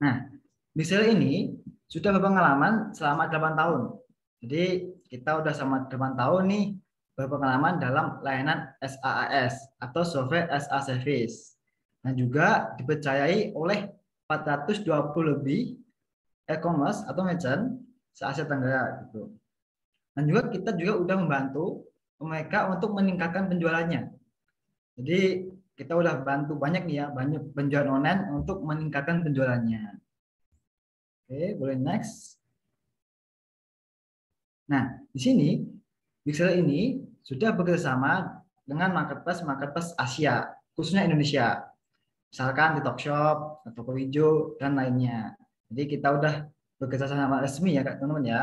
Nah, Pixel ini sudah berpengalaman selama 8 tahun. Jadi kita udah sama 8 tahun nih berpengalaman dalam layanan SaaS atau Software as a Service. Dan juga dipercayai oleh 420 lebih e-commerce atau merchant se-Asia Tenggara gitu. Dan juga kita juga udah membantu mereka untuk meningkatkan penjualannya. Jadi kita udah bantu banyak nih ya, banyak penjualan online untuk meningkatkan penjualannya. Oke, boleh next. Nah, di sini Pixel ini sudah bekerjasama dengan marketplace Asia, khususnya Indonesia. Misalkan TikTok Shop, Toko Hijau, dan lainnya. Jadi kita udah bekerjasama resmi ya teman-teman ya.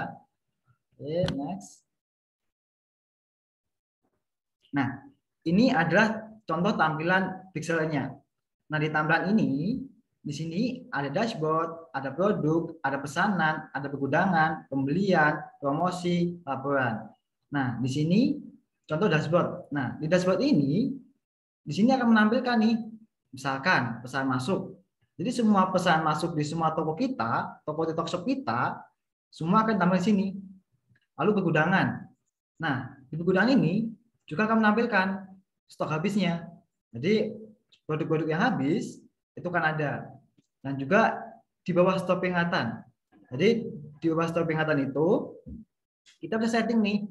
Oke, next. Nah, ini adalah contoh tampilan Pixelnya. Nah, di tampilan ini, di sini ada dashboard, ada produk, ada pesanan, ada pergudangan, pembelian, promosi, laporan. Nah, di sini contoh dashboard. Nah, di dashboard ini, di sini akan menampilkan nih, misalkan pesan masuk. Jadi semua pesan masuk di semua toko kita, toko TikTok Shop kita, semua akan tampil di sini. Lalu pergudangan. Nah, di pergudangan ini juga akan menampilkan stok habisnya. Jadi produk-produk yang habis itu kan ada. Dan juga di bawah stop peringatan. Jadi di bawah stop peringatan itu kita bisa setting nih.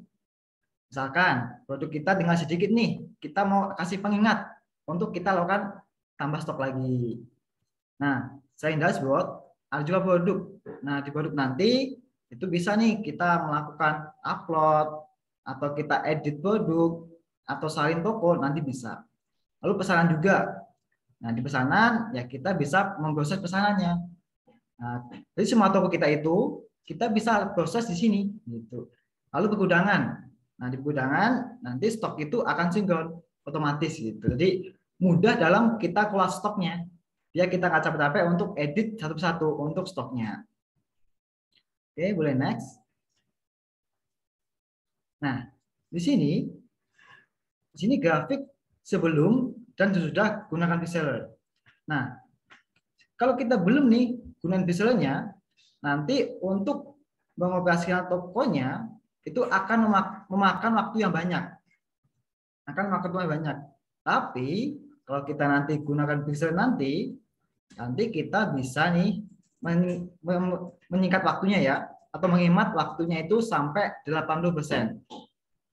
Misalkan produk kita tinggal sedikit nih, kita mau kasih pengingat untuk kita lakukan tambah stok lagi. Nah, selain dashboard, ada juga produk. Nah, di produk nanti itu bisa nih kita melakukan upload atau kita edit produk atau salin toko nanti bisa. Lalu pesanan juga. Nah, di pesanan ya kita bisa memproses pesanannya. Nah, jadi semua toko kita itu kita bisa proses di sini gitu. Lalu pergudangan. Nah, di pergudangan nanti stok itu akan sinkron otomatis gitu. Jadi mudah dalam kita kelola stoknya. Biar kita nggak capek-capek untuk edit satu-satu untuk stoknya. Oke, boleh next. Nah, di sini grafik sebelum dan sesudah gunakan Pixel. Nah, kalau kita belum nih gunakan Pixelnya, nanti untuk mengoperasikan tokonya itu akan memakan waktu yang banyak. Tapi kalau kita nanti gunakan Pixel nanti kita bisa nih menyingkat waktunya ya, atau menghemat waktunya itu sampai 80%.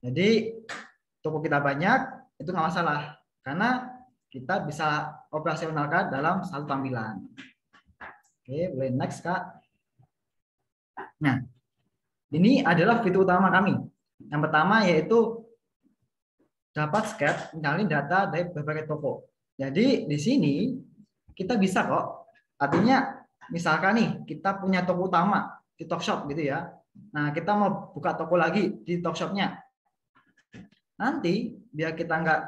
Jadi toko kita banyak itu nggak masalah karena kita bisa operasionalkan dalam satu tampilan. Oke, boleh next Kak. Nah, ini adalah fitur utama kami. Yang pertama yaitu dapat scan mencari data dari berbagai toko. Jadi di sini kita bisa kok. Artinya misalkan nih kita punya toko utama di TikTok Shop gitu ya. Nah, kita mau buka toko lagi di TikTok Shop-nya. Nanti biar kita nggak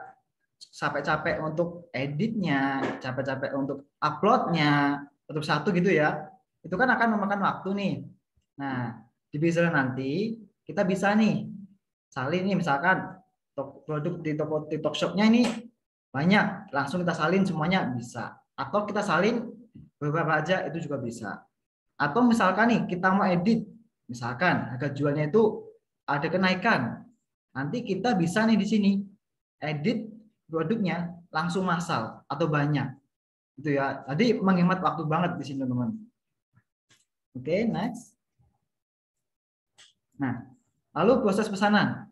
capek-capek untuk editnya, capek-capek untuk uploadnya, satu gitu ya, itu kan akan memakan waktu nih. Nah, di Pixel nanti kita bisa nih salin nih misalkan produk di toko TikTok Shop-nya ini banyak, langsung kita salin semuanya bisa. Atau kita salin beberapa aja itu juga bisa. Atau misalkan nih kita mau edit, misalkan harga jualnya itu ada kenaikan, nanti kita bisa nih di sini edit produknya langsung massal atau banyak, gitu ya. Jadi menghemat waktu banget di sini teman-teman. Oke, next. Nah, lalu proses pesanan.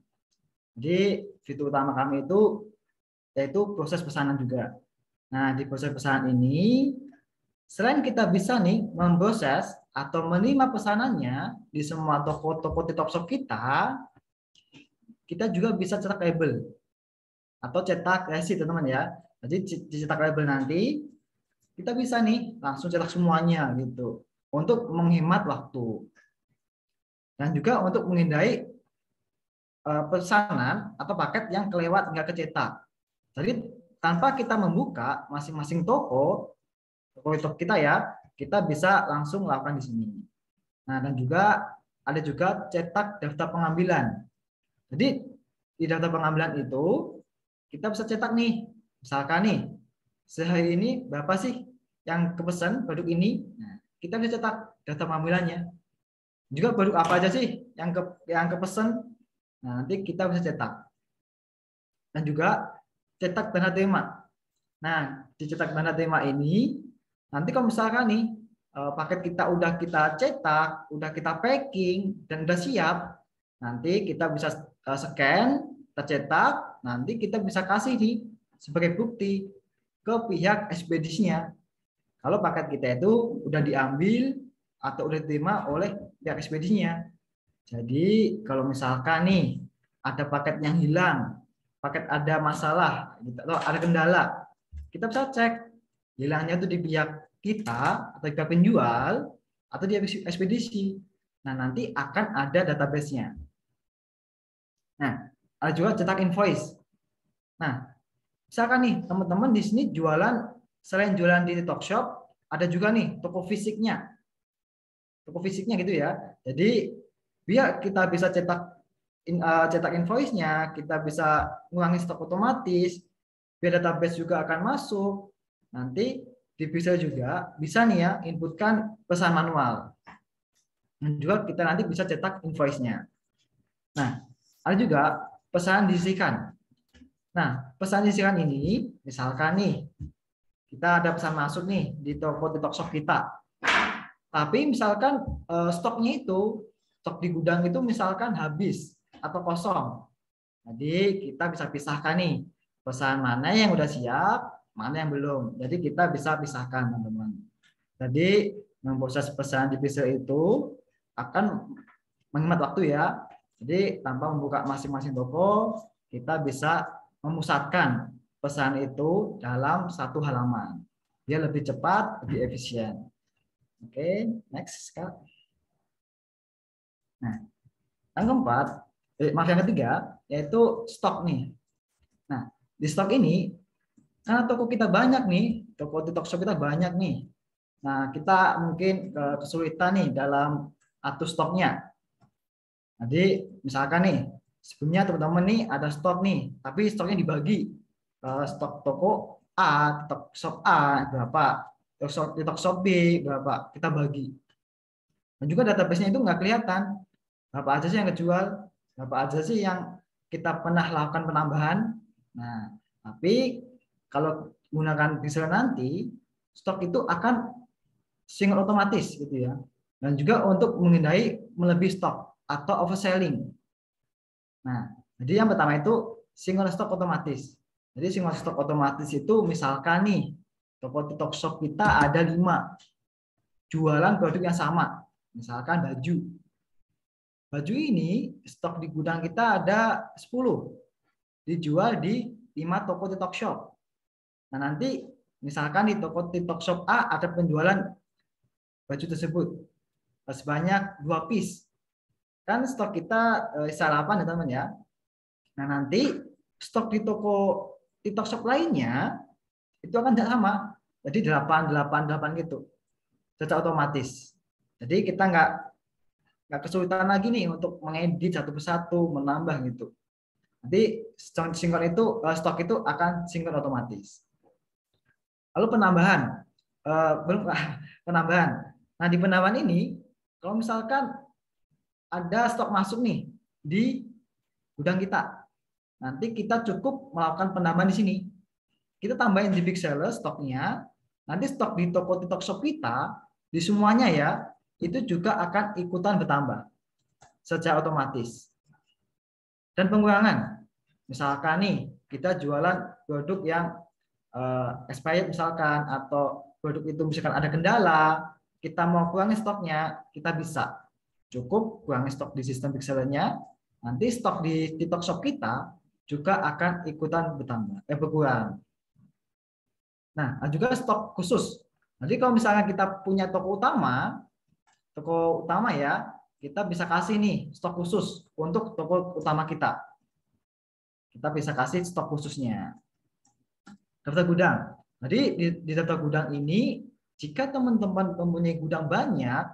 Jadi fitur utama kami itu yaitu proses pesanan juga. Nah, di proses pesanan ini Selain kita bisa nih memproses atau menerima pesanannya di semua toko-toko TikTok Shop kita juga bisa cetak label atau cetak resi teman-teman ya. Jadi cetak label nanti kita bisa nih langsung cetak semuanya gitu untuk menghemat waktu dan juga untuk menghindari pesanan atau paket yang kelewat nggak kecetak. Jadi tanpa kita membuka masing-masing toko kita ya, kita bisa langsung lakukan di sini. Nah, dan juga ada juga cetak daftar pengambilan. Jadi di daftar pengambilan itu kita bisa cetak nih, misalkan nih sehari ini berapa sih yang kepesan produk ini? Nah, kita bisa cetak daftar pengambilannya. Juga produk apa aja sih yang kepesan? Nah, nanti kita bisa cetak. Dan juga cetak tanda terima. Nah, di cetak tanda terima ini nanti kalau misalkan nih paket kita udah kita cetak, udah kita packing dan udah siap, nanti kita bisa scan, kita cetak, nanti kita bisa kasih nih sebagai bukti ke pihak ekspedisinya. Kalau paket kita itu udah diambil atau udah diterima oleh pihak ekspedisinya. Jadi kalau misalkan nih ada paket yang hilang, paket ada masalah, atau ada kendala, kita bisa cek hilangnya itu di pihak kita atau pihak penjual atau di ekspedisi. Nah, nanti akan ada database-nya. Nah, ada juga cetak invoice. Nah, misalkan nih teman-teman di sini jualan, selain jualan di TikTok Shop, ada juga nih toko fisiknya. Toko fisiknya gitu ya. Jadi biar kita bisa cetak invoice-nya, kita bisa ngurangi stok otomatis, biar database juga akan masuk. Nanti di Pixel juga bisa nih ya inputkan pesan manual. Dan juga kita nanti bisa cetak invoice-nya. Nah, ada juga pesan disisihkan. Nah, pesan disisihkan ini, misalkan nih, kita ada pesan masuk nih di toko TikTok Shop kita. Tapi misalkan stoknya itu, stok di gudang itu misalkan habis atau kosong. Jadi kita bisa pisahkan nih, pesan mana yang udah siap, mana yang belum. Jadi kita bisa pisahkan teman-teman. Jadi memproses pesan di Pixel itu akan menghemat waktu ya. Jadi tanpa membuka masing-masing toko, kita bisa memusatkan pesan itu dalam satu halaman. Dia lebih cepat, lebih efisien. Oke, next Kak. Nah, yang keempat, yang ketiga yaitu stok nih. Nah, di stok ini karena toko kita banyak nih, toko TikTok Shop kita banyak nih. Nah, kita mungkin kesulitan nih dalam atur stoknya. Jadi, misalkan nih, sebelumnya teman-teman nih ada stok nih, tapi stoknya dibagi. Stok toko A, TikTok Shop A berapa, TikTok Shop B berapa, kita bagi. Dan juga database-nya itu nggak kelihatan. Berapa aja sih yang kejual, berapa aja sih yang kita pernah lakukan penambahan. Nah, tapi kalau menggunakan Pixel nanti, stok itu akan single otomatis gitu ya. Dan juga untuk menghindari melebihi stok atau overselling. Nah, jadi yang pertama itu single stock otomatis. Jadi single stock otomatis itu misalkan nih, toko TikTok Shop kita ada 5 jualan produk yang sama. Misalkan baju. Baju ini stok di gudang kita ada 10. Dijual di 5 toko TikTok Shop. Nah, nanti misalkan di toko TikTok Shop A ada penjualan baju tersebut sebanyak 2 piece. Kan stok kita salah 8 ya teman ya. Nah, nanti stok di toko TikTok Shop lainnya itu akan sama. Jadi 8 gitu. Secara otomatis. Jadi kita nggak kesulitan lagi nih untuk mengedit satu persatu, menambah gitu. Nanti sinkron itu stok itu akan sinkron otomatis. Lalu penambahan. Nah, di penambahan ini kalau misalkan ada stok masuk nih di gudang kita, nanti kita cukup melakukan penambahan di sini. Kita tambahin di Pixel stoknya. Nanti stok di toko TikTok Shop kita di semuanya ya itu juga akan ikutan bertambah secara otomatis. Dan pengurangan, misalkan nih kita jualan produk yang expired misalkan atau produk itu misalkan ada kendala, kita mau kurangi stoknya, kita bisa cukup kurangi stok di sistem Pixelnya, nanti stok di TikTok Shop kita juga akan ikutan berkurang. Nah, juga stok khusus. Jadi kalau misalnya kita punya toko utama ya, kita bisa kasih nih stok khusus untuk toko utama kita. Kita bisa kasih stok khususnya. Daftar gudang. Jadi di daftar gudang ini, jika teman-teman mempunyai gudang banyak,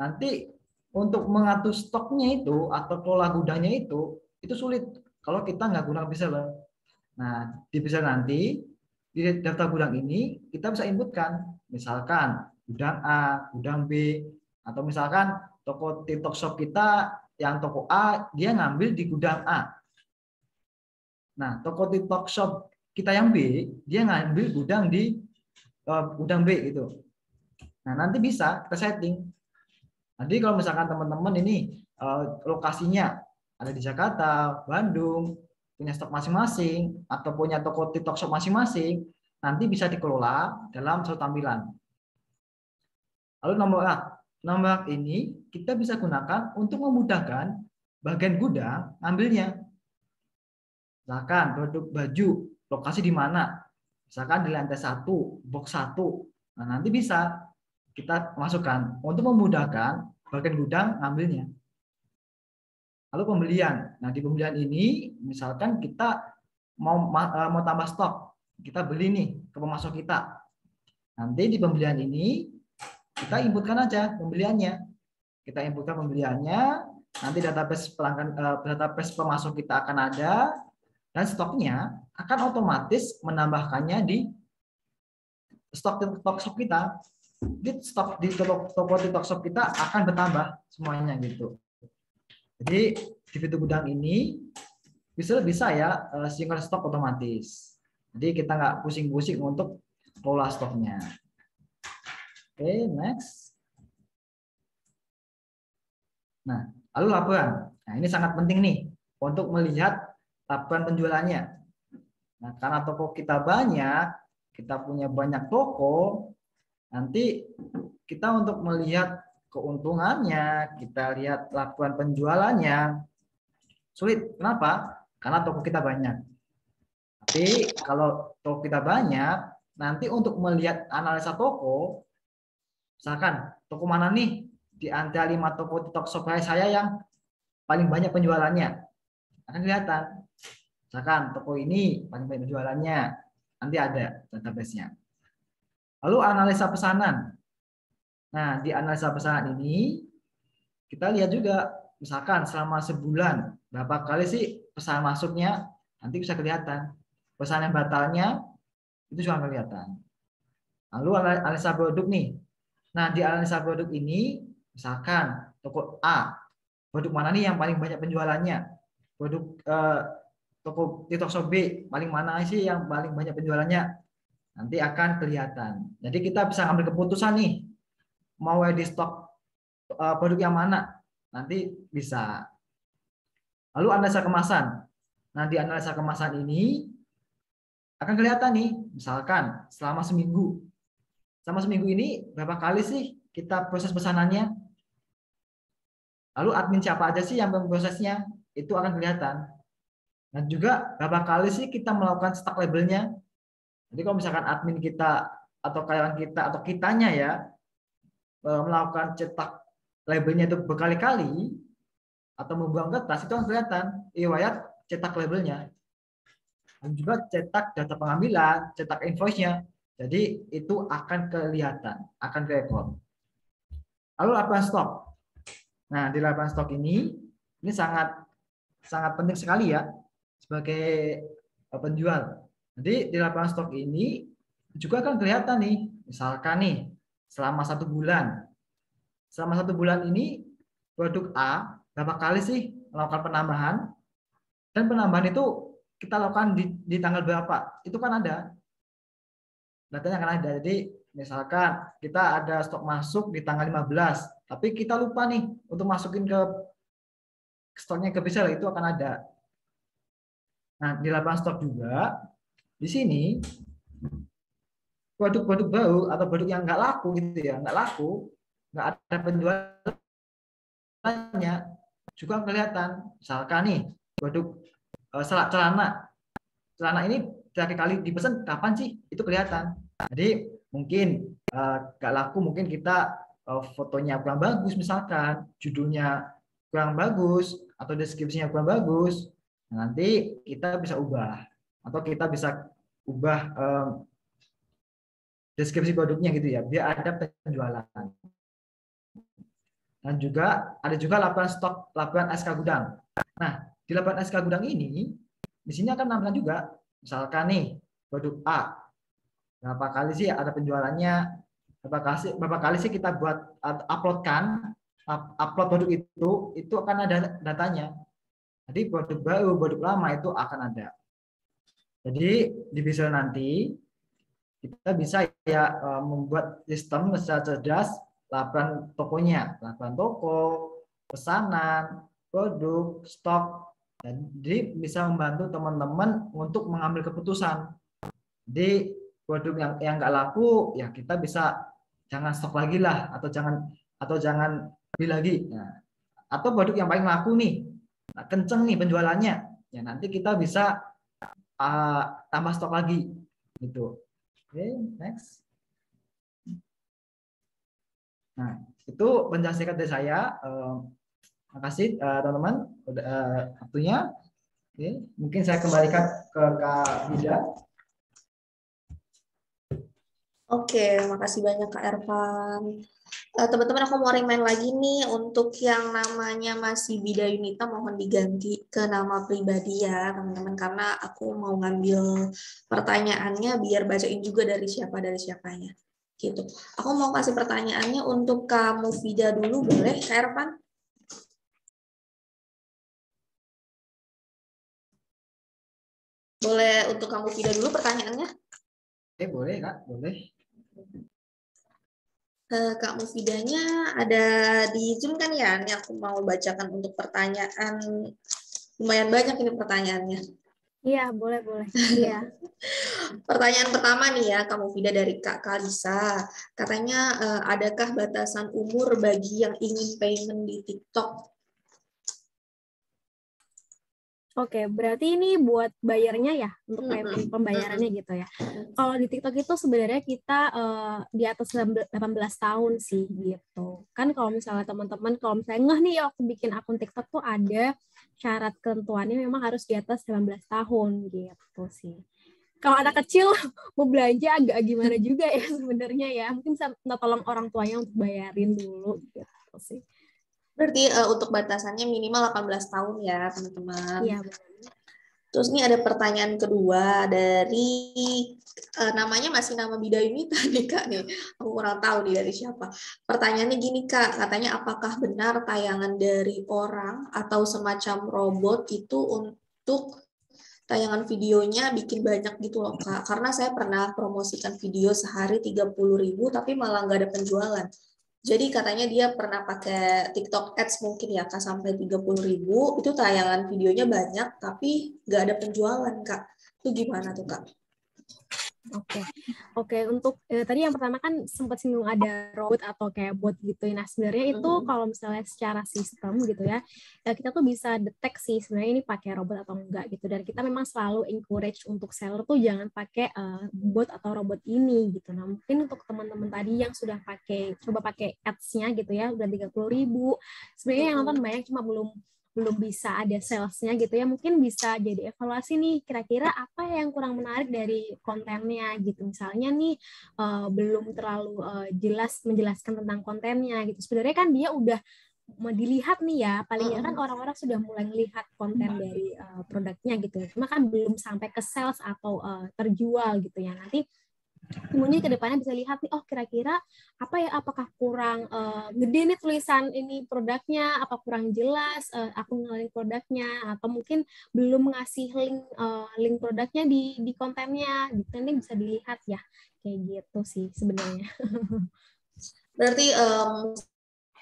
nanti untuk mengatur stoknya itu atau kelola gudangnya itu sulit kalau kita nggak gunakan Pixel. Nah, di Pixel nanti di daftar gudang ini kita bisa inputkan, misalkan gudang A, gudang B, atau misalkan toko TikTok Shop kita yang toko A dia ngambil di gudang A. Nah, toko TikTok Shop kita yang B dia ngambil gudang di gudang B gitu. Nah, nanti bisa kita setting. Nanti kalau misalkan teman-teman ini lokasinya ada di Jakarta, Bandung, punya stok masing-masing, atau punya toko TikTok Shop masing-masing, nanti bisa dikelola dalam satu tampilan. Lalu nomor ini kita bisa gunakan untuk memudahkan bagian gudang ambilnya. Misalkan produk baju, lokasi di mana? Misalkan di lantai 1, box 1. Nah, nanti bisa kita masukkan untuk memudahkan bagian gudang ngambilnya. Lalu pembelian. Nah, di pembelian ini misalkan kita mau tambah stok, kita beli nih ke pemasok kita. Nanti di pembelian ini kita inputkan aja pembeliannya. Kita inputkan pembeliannya, nanti database database pemasok kita akan ada dan stoknya akan otomatis menambahkannya di stok TikTok Shop kita. Di stok di toko TikTok Shop kita akan bertambah semuanya gitu. Jadi di fitur gudang ini bisa ya sinkron stok otomatis. Jadi kita nggak pusing-pusing untuk kelola stoknya. Oke, next. Nah, lalu laporan. Nah, ini sangat penting nih untuk melihat laporan penjualannya. Nah, karena toko kita banyak, kita punya banyak toko, nanti kita untuk melihat keuntungannya, kita lihat laporan penjualannya, sulit. Kenapa? Karena toko kita banyak. Tapi kalau toko kita banyak, nanti untuk melihat analisa toko, misalkan toko mana nih di antara 5 toko TikTok Shop saya yang paling banyak penjualannya, akan kelihatan. Misalkan toko ini paling banyak penjualannya, nanti ada database-nya. Lalu analisa pesanan. Nah, di analisa pesanan ini kita lihat juga, misalkan selama sebulan berapa kali sih pesanan masuknya, nanti bisa kelihatan. Pesanan batalnya itu juga kelihatan. Lalu analisa produk nih. Nah, di analisa produk ini misalkan toko A, produk mana nih yang paling banyak penjualannya? Produk toko TikTok Shop B, paling mana sih yang paling banyak penjualannya? Nanti akan kelihatan. Jadi kita bisa ambil keputusan nih, mau edit stok produk yang mana, nanti bisa. Lalu analisa kemasan. Nah, di analisa kemasan ini akan kelihatan nih, misalkan selama seminggu. Selama seminggu ini berapa kali sih kita proses pesanannya? Lalu admin siapa aja sih yang memprosesnya? Itu akan kelihatan. Dan juga berapa kali sih kita melakukan stock labelnya? Jadi kalau misalkan admin kita atau karyawan kita atau kitanya ya melakukan cetak labelnya itu berkali-kali atau membuang kertas, itu akan kelihatan riwayat cetak labelnya. Dan juga cetak data pengambilan, cetak invoice-nya. Jadi itu akan kelihatan, akan kerekod. Lalu laporan stok. Nah, di laporan stok ini sangat penting sekali ya sebagai penjual. Jadi di laporan stok ini juga akan kelihatan nih, misalkan nih selama 1 bulan. Selama 1 bulan ini produk A berapa kali sih melakukan penambahan? Dan penambahan itu kita lakukan di tanggal berapa? Itu kan ada. Datanya kan ada. Jadi misalkan kita ada stok masuk di tanggal 15, tapi kita lupa nih untuk masukin ke stoknya ke Pixel, itu akan ada. Nah, di laporan stok juga di sini produk-produk baru atau produk yang nggak laku gitu ya, nggak laku, nggak ada penjualannya juga kelihatan. Misalkan nih produk celana, celana ini terakhir kali dipesan kapan sih, itu kelihatan. Jadi mungkin nggak laku, mungkin kita fotonya kurang bagus, misalkan judulnya kurang bagus atau deskripsinya kurang bagus. Nah, nanti kita bisa ubah atau kita bisa ubah deskripsi produknya gitu ya, biar ada penjualan. Dan juga ada juga laporan stok, laporan SK gudang. Nah, di laporan SK gudang ini, di sini akan nampilkan juga, misalkan nih produk A, berapa kali sih ada penjualannya, berapa kali sih kita buat upload produk itu akan ada datanya. Jadi produk baru, produk lama itu akan ada. Jadi di Visual nanti kita bisa ya membuat sistem secara cerdas laporan tokonya, laporan toko, pesanan, produk, stok. Jadi bisa membantu teman-teman untuk mengambil keputusan. Jadi produk yang nggak laku ya kita bisa jangan stok lagi lah, atau jangan beli lagi. Nah, atau produk yang paling laku nih, kenceng nih penjualannya, ya nanti kita bisa tambah stok lagi gitu. Oke, next. Nah, itu penjelasan singkat dari saya. Makasih teman-teman waktunya. Oke, mungkin saya kembalikan ke Kak Vida. Oke, makasih banyak Kak Ervan. Teman-teman, aku mau remind lagi nih, untuk yang namanya masih Bida Yunita mohon diganti ke nama pribadi ya teman-teman, karena aku mau ngambil pertanyaannya biar bacain juga dari siapanya gitu. Aku mau kasih pertanyaannya untuk kamu Vida dulu, boleh Kak Ervan? Boleh untuk kamu Vida dulu pertanyaannya? Boleh Kak, boleh. Kak Mufidanya ada di Zoom kan ya? Ini aku mau bacakan untuk pertanyaan, lumayan banyak ini pertanyaannya. Iya, boleh. Iya. Pertanyaan pertama nih ya, Kak Mufida dari Kak Kalisa. Katanya, adakah batasan umur bagi yang ingin payment di TikTok? Oke, berarti ini buat bayarnya ya, untuk pembayarannya gitu ya. Kalau di TikTok itu sebenarnya kita di atas 18 tahun sih gitu. Kan kalau misalnya teman-teman, kalau misalnya ngeh nih waktu bikin akun TikTok tuh ada syarat ketentuannya memang harus di atas 19 tahun gitu sih. Kalau anak kecil mau belanja agak gimana juga ya sebenarnya ya. Mungkin bisa minta tolong orang tuanya untuk bayarin dulu gitu sih. Berarti untuk batasannya minimal 18 tahun ya, teman-teman. Iya, benar. Terus ini ada pertanyaan kedua dari namanya masih nama Bida Yunita nih Kak nih. Aku kurang tahu nih dari siapa. Pertanyaannya gini Kak, katanya apakah benar tayangan dari orang atau semacam robot itu untuk tayangan videonya bikin banyak gitu loh Kak. Karena saya pernah promosikan video sehari 30.000 tapi malah nggak ada penjualan. Jadi katanya dia pernah pakai TikTok Ads mungkin ya Kak, sampai 30.000, itu tayangan videonya banyak tapi nggak ada penjualan Kak. Itu gimana tuh Kak? Oke. Untuk tadi yang pertama kan sempat singgung ada robot atau kayak bot gitu. Nah sebenarnya itu kalau misalnya secara sistem gitu ya, kita tuh bisa deteksi sebenarnya ini pakai robot atau enggak gitu. Dan kita memang selalu encourage untuk seller tuh jangan pakai bot atau robot ini gitu. Nah mungkin untuk teman-teman tadi yang sudah coba pakai ads-nya gitu ya, udah 30.000, sebenarnya yang nonton banyak cuma belum bisa ada salesnya gitu ya, mungkin bisa jadi evaluasi nih kira-kira apa yang kurang menarik dari kontennya gitu. Misalnya nih belum terlalu jelas menjelaskan tentang kontennya gitu. Sebenarnya kan dia udah mau dilihat nih ya, palingnya kan orang-orang sudah mulai melihat konten dari produknya gitu ya, cuma kan belum sampai ke sales atau terjual gitu ya. Nanti kemudian ke depannya bisa lihat nih, oh kira-kira apa ya, apakah kurang gede nih tulisan ini produknya, apa kurang jelas aku ngenalin produknya, atau mungkin belum ngasih link produknya di kontennya gitu. Nanti bisa dilihat ya, kayak gitu sih sebenarnya. Berarti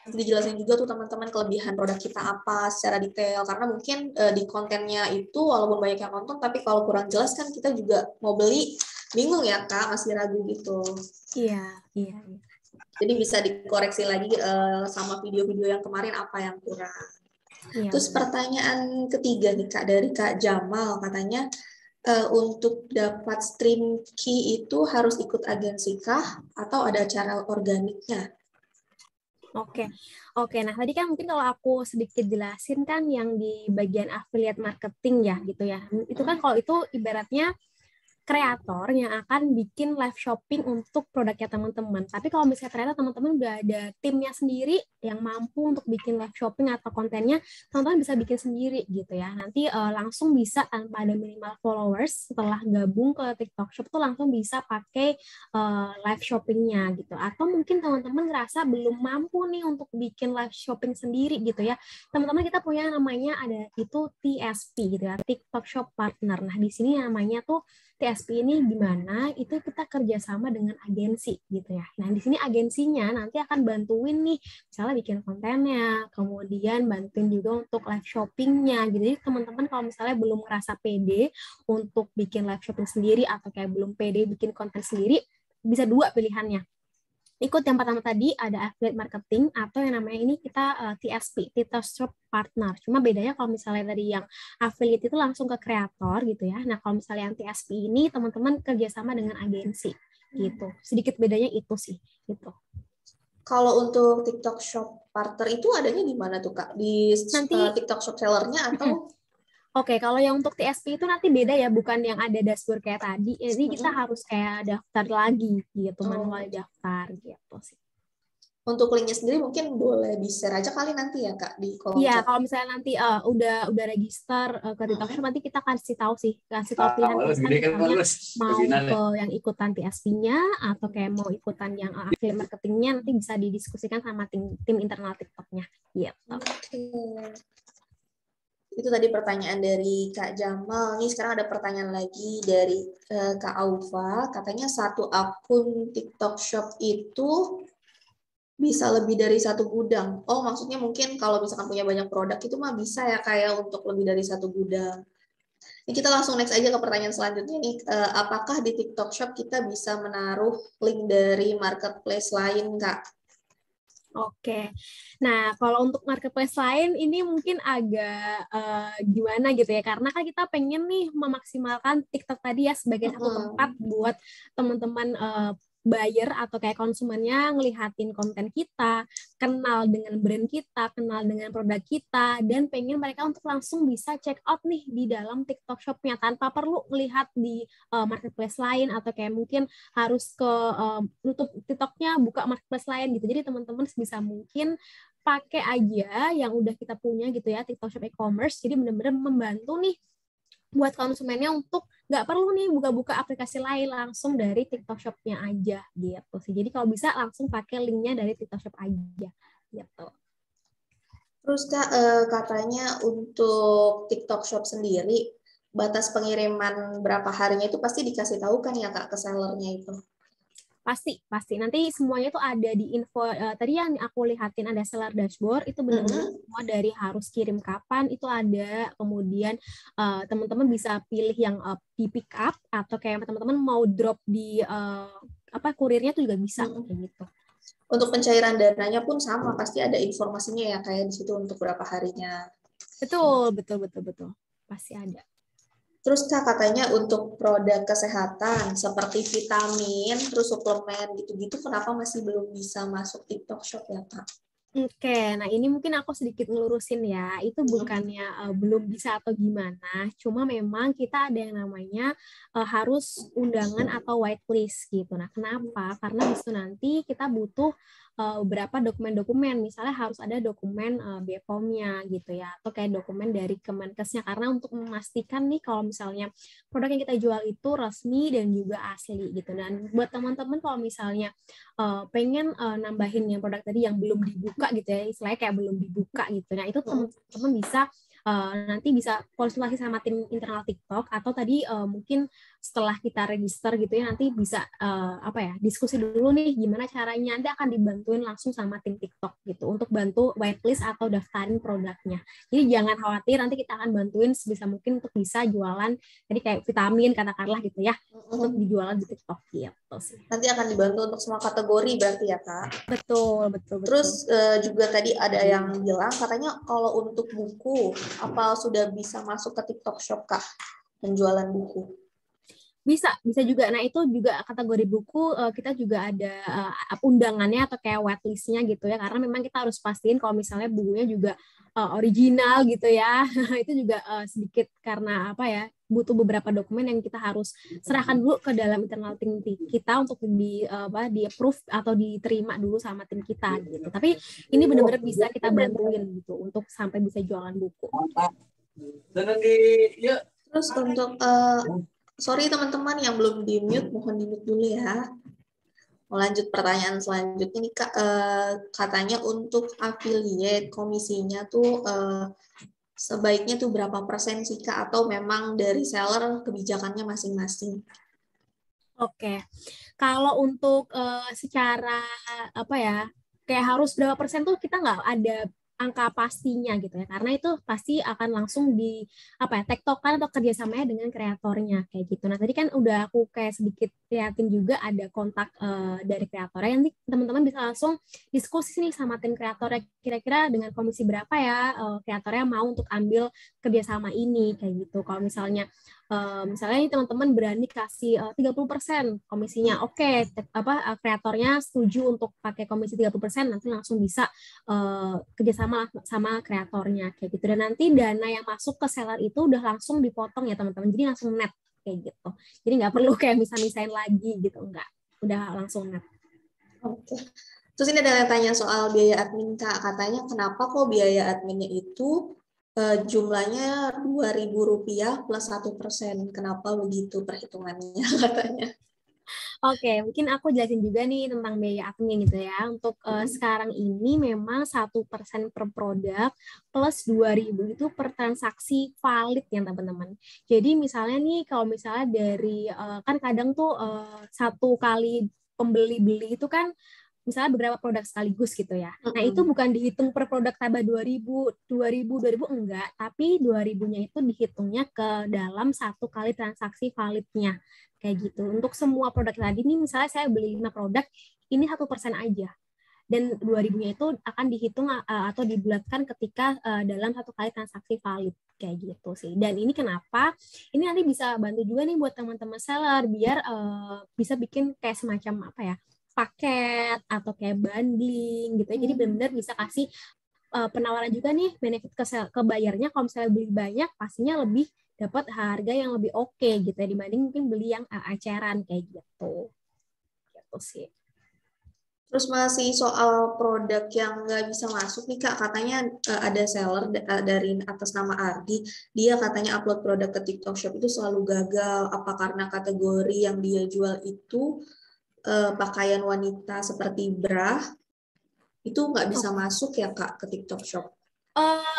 dijelasin juga tuh teman-teman kelebihan produk kita apa secara detail, karena mungkin di kontennya itu walaupun banyak yang nonton tapi kalau kurang jelas kan kita juga mau beli bingung ya Kak, masih ragu gitu. Iya. Jadi bisa dikoreksi lagi sama video-video yang kemarin apa yang kurang. Iya. Terus pertanyaan ketiga nih Kak, dari Kak Jamal, katanya untuk dapat stream key itu harus ikut agensi kah atau ada cara organiknya? Oke. Nah tadi kan mungkin kalau aku sedikit jelasin kan yang di bagian affiliate marketing ya gitu ya. Itu kan kalau itu ibaratnya kreator yang akan bikin live shopping untuk produknya teman-teman. Tapi kalau misalnya ternyata teman-teman udah ada timnya sendiri yang mampu untuk bikin live shopping atau kontennya, teman-teman bisa bikin sendiri gitu ya. Nanti langsung bisa tanpa ada minimal followers, setelah gabung ke TikTok Shop tuh langsung bisa pakai live shoppingnya gitu. Atau mungkin teman-teman ngerasa belum mampu nih untuk bikin live shopping sendiri gitu ya. Teman-teman kita punya namanya ada itu TSP gitu ya, TikTok Shop Partner. Nah di sini namanya tuh TSP ini gimana? Itu kita kerjasama dengan agensi gitu ya. Nah di sini agensinya nanti akan bantuin nih, misalnya bikin kontennya, kemudian bantuin juga untuk live shoppingnya. Jadi teman-teman kalau misalnya belum merasa pede untuk bikin live shopping sendiri atau kayak belum pede bikin konten sendiri, bisa dua pilihannya. Ikut yang pertama tadi ada affiliate marketing atau yang namanya ini kita TSP, TikTok Shop Partner. Cuma bedanya kalau misalnya dari yang affiliate itu langsung ke kreator gitu ya. Nah kalau misalnya yang TSP ini teman-teman kerjasama dengan agensi gitu. Sedikit bedanya itu sih gitu. Kalau untuk TikTok Shop Partner itu adanya di mana tuh Kak? Di Nanti TikTok Shop sellernya atau? Oke, kalau yang untuk TSP itu nanti beda ya, bukan yang ada dashboard kayak tadi. Jadi kita harus kayak daftar lagi gitu, manual daftar gitu sih. Untuk linknya sendiri mungkin boleh di-share aja kali nanti ya Kak di kolom Iya, chat. kalau misalnya nanti udah register ke TikTok Shop, nanti kita kasih tahu pilihan misalnya mau ke yang ikutan TSP-nya atau kayak mau ikutan yang affiliate marketingnya, nanti bisa didiskusikan sama tim internal TikTok-nya. Gitu. Itu tadi pertanyaan dari Kak Jamal. Nih sekarang ada pertanyaan lagi dari Kak Aufa. Katanya satu akun TikTok Shop itu bisa lebih dari satu gudang. Oh, maksudnya mungkin kalau misalkan punya banyak produk itu mah bisa ya kayak untuk lebih dari satu gudang. Ini kita langsung next aja ke pertanyaan selanjutnya nih. Apakah di TikTok Shop kita bisa menaruh link dari marketplace lain, Kak? Oke, nah kalau untuk marketplace lain ini mungkin agak gimana gitu ya, karena kan kita pengen nih memaksimalkan TikTok tadi ya sebagai satu tempat buat teman-teman buyer atau kayak konsumennya ngelihatin konten kita, kenal dengan brand kita, kenal dengan produk kita, dan pengen mereka untuk langsung bisa check out nih di dalam TikTok Shop-nya tanpa perlu melihat di marketplace lain atau kayak mungkin harus ke nutup TikTok-nya buka marketplace lain gitu. Jadi teman-teman bisa mungkin pakai aja yang udah kita punya gitu ya, TikTok Shop e-commerce. Jadi benar-benar membantu nih buat konsumennya untuk nggak perlu nih buka-buka aplikasi lain, langsung dari TikTok Shop-nya aja gitu sih. Jadi kalau bisa langsung pakai linknya dari TikTok Shop aja gitu. Terus Kak, katanya untuk TikTok Shop sendiri batas pengiriman berapa harinya itu pasti dikasih tahu kan ya Kak ke sellernya itu? Pasti. Nanti semuanya tuh ada di info. Tadi yang aku lihatin ada seller dashboard, itu benar-benar semua dari harus kirim kapan, itu ada. Kemudian teman-teman bisa pilih yang di pick up, atau kayak teman-teman mau drop di kurirnya tuh juga bisa. Kayak gitu. Untuk pencairan dananya pun sama, pasti ada informasinya ya kayak di situ untuk berapa harinya. Betul. Pasti ada. Terus Kak, katanya untuk produk kesehatan seperti vitamin, terus suplemen gitu-gitu, kenapa masih belum bisa masuk TikTok Shop ya Kak? Oke, nah ini mungkin aku sedikit ngelurusin ya, itu bukannya belum bisa atau gimana, cuma memang kita ada yang namanya harus undangan atau whitelist gitu. Nah kenapa? Karena di situ nanti kita butuh beberapa dokumen-dokumen, misalnya harus ada dokumen BPOM-nya gitu ya, atau kayak dokumen dari Kemenkesnya, karena untuk memastikan nih kalau misalnya produk yang kita jual itu resmi dan juga asli gitu. Dan buat teman-teman kalau misalnya pengen nambahin yang produk tadi yang belum dibuka gitu ya, istilahnya kayak belum dibuka gitu, nah itu teman-teman bisa nanti bisa konsultasi sama tim internal TikTok, atau tadi mungkin setelah kita register gitu ya, nanti bisa diskusi dulu nih gimana caranya, nanti akan dibantuin langsung sama tim TikTok gitu untuk bantu whitelist atau daftarin produknya. Jadi jangan khawatir, nanti kita akan bantuin sebisa mungkin untuk bisa jualan jadi kayak vitamin katakanlah gitu ya, untuk dijualan di TikTok gitu sih. Nanti akan dibantu untuk semua kategori berarti ya Kak? Betul. Terus juga tadi ada yang bilang katanya kalau untuk buku, apa sudah bisa masuk ke TikTok Shop Kak, penjualan buku? Bisa juga. Nah, itu juga kategori buku kita juga ada undangannya atau kayak whitelist-nya gitu ya, karena memang kita harus pastiin kalau misalnya bukunya juga original gitu ya. Itu juga sedikit karena butuh beberapa dokumen yang kita harus serahkan dulu ke dalam internal tim kita untuk di approve atau diterima dulu sama tim kita gitu. Tapi ini benar-benar bisa kita bantuin gitu untuk sampai bisa jualan buku. Terus untuk sorry teman-teman yang belum di-mute, mohon di-mute dulu ya. Mau lanjut pertanyaan selanjutnya nih Kak, katanya untuk affiliate komisinya tuh sebaiknya tuh berapa persen sih Kak, atau memang dari seller kebijakannya masing-masing? Oke, kalau untuk secara kayak harus berapa persen tuh kita nggak ada angka pastinya gitu ya, karena itu pasti akan langsung di tektokan atau kerjasamanya dengan kreatornya kayak gitu. Nah tadi kan udah aku kayak sedikit liatin juga ada kontak dari kreatornya, nanti teman-teman bisa langsung diskusi nih sama tim kreatornya, kira-kira dengan komisi berapa ya kreatornya mau untuk ambil kerjasama ini kayak gitu. Kalau misalnya misalnya teman-teman berani kasih 30% komisinya, oke, kreatornya setuju untuk pakai komisi 30%, nanti langsung bisa kerjasama sama kreatornya kayak gitu. Dan nanti dana yang masuk ke seller itu udah langsung dipotong ya teman-teman, jadi langsung net kayak gitu. Jadi nggak perlu kayak misahin lagi gitu, enggak, udah langsung net. Oke. Terus ini ada yang tanya soal biaya admin Kak, katanya kenapa kok biaya adminnya itu jumlahnya Rp2.000 plus 1%. Kenapa begitu perhitungannya katanya? Oke, mungkin aku jelasin juga nih tentang biaya admin gitu ya. Untuk sekarang ini memang 1% per produk plus 2.000 itu per transaksi valid ya teman-teman. Jadi misalnya nih kalau misalnya dari kan kadang tuh satu kali pembeli-beli itu kan misalnya beberapa produk sekaligus gitu ya. Nah, itu bukan dihitung per produk tambah 2.000 enggak, tapi 2.000-nya itu dihitungnya ke dalam satu kali transaksi validnya. Kayak gitu. Untuk semua produk tadi nih, misalnya saya beli 5 produk, ini 1% aja. Dan 2.000-nya itu akan dihitung atau dibulatkan ketika dalam satu kali transaksi valid. Kayak gitu sih. Dan ini kenapa? Ini nanti bisa bantu juga nih buat teman-teman seller, biar bisa bikin kayak semacam paket atau kayak bundling gitu ya. Jadi benar-benar bisa kasih penawaran juga nih benefit ke bayarnya. Kalau misalnya beli banyak pastinya lebih dapat harga yang lebih oke gitu ya, dibanding mungkin beli yang eceran kayak gitu. Gitu sih. Terus masih soal produk yang nggak bisa masuk nih Kak, katanya ada seller dari atas nama Ardi, dia katanya upload produk ke TikTok Shop itu selalu gagal. Apa karena kategori yang dia jual itu pakaian wanita seperti bra, itu nggak bisa masuk ya Kak ke TikTok Shop?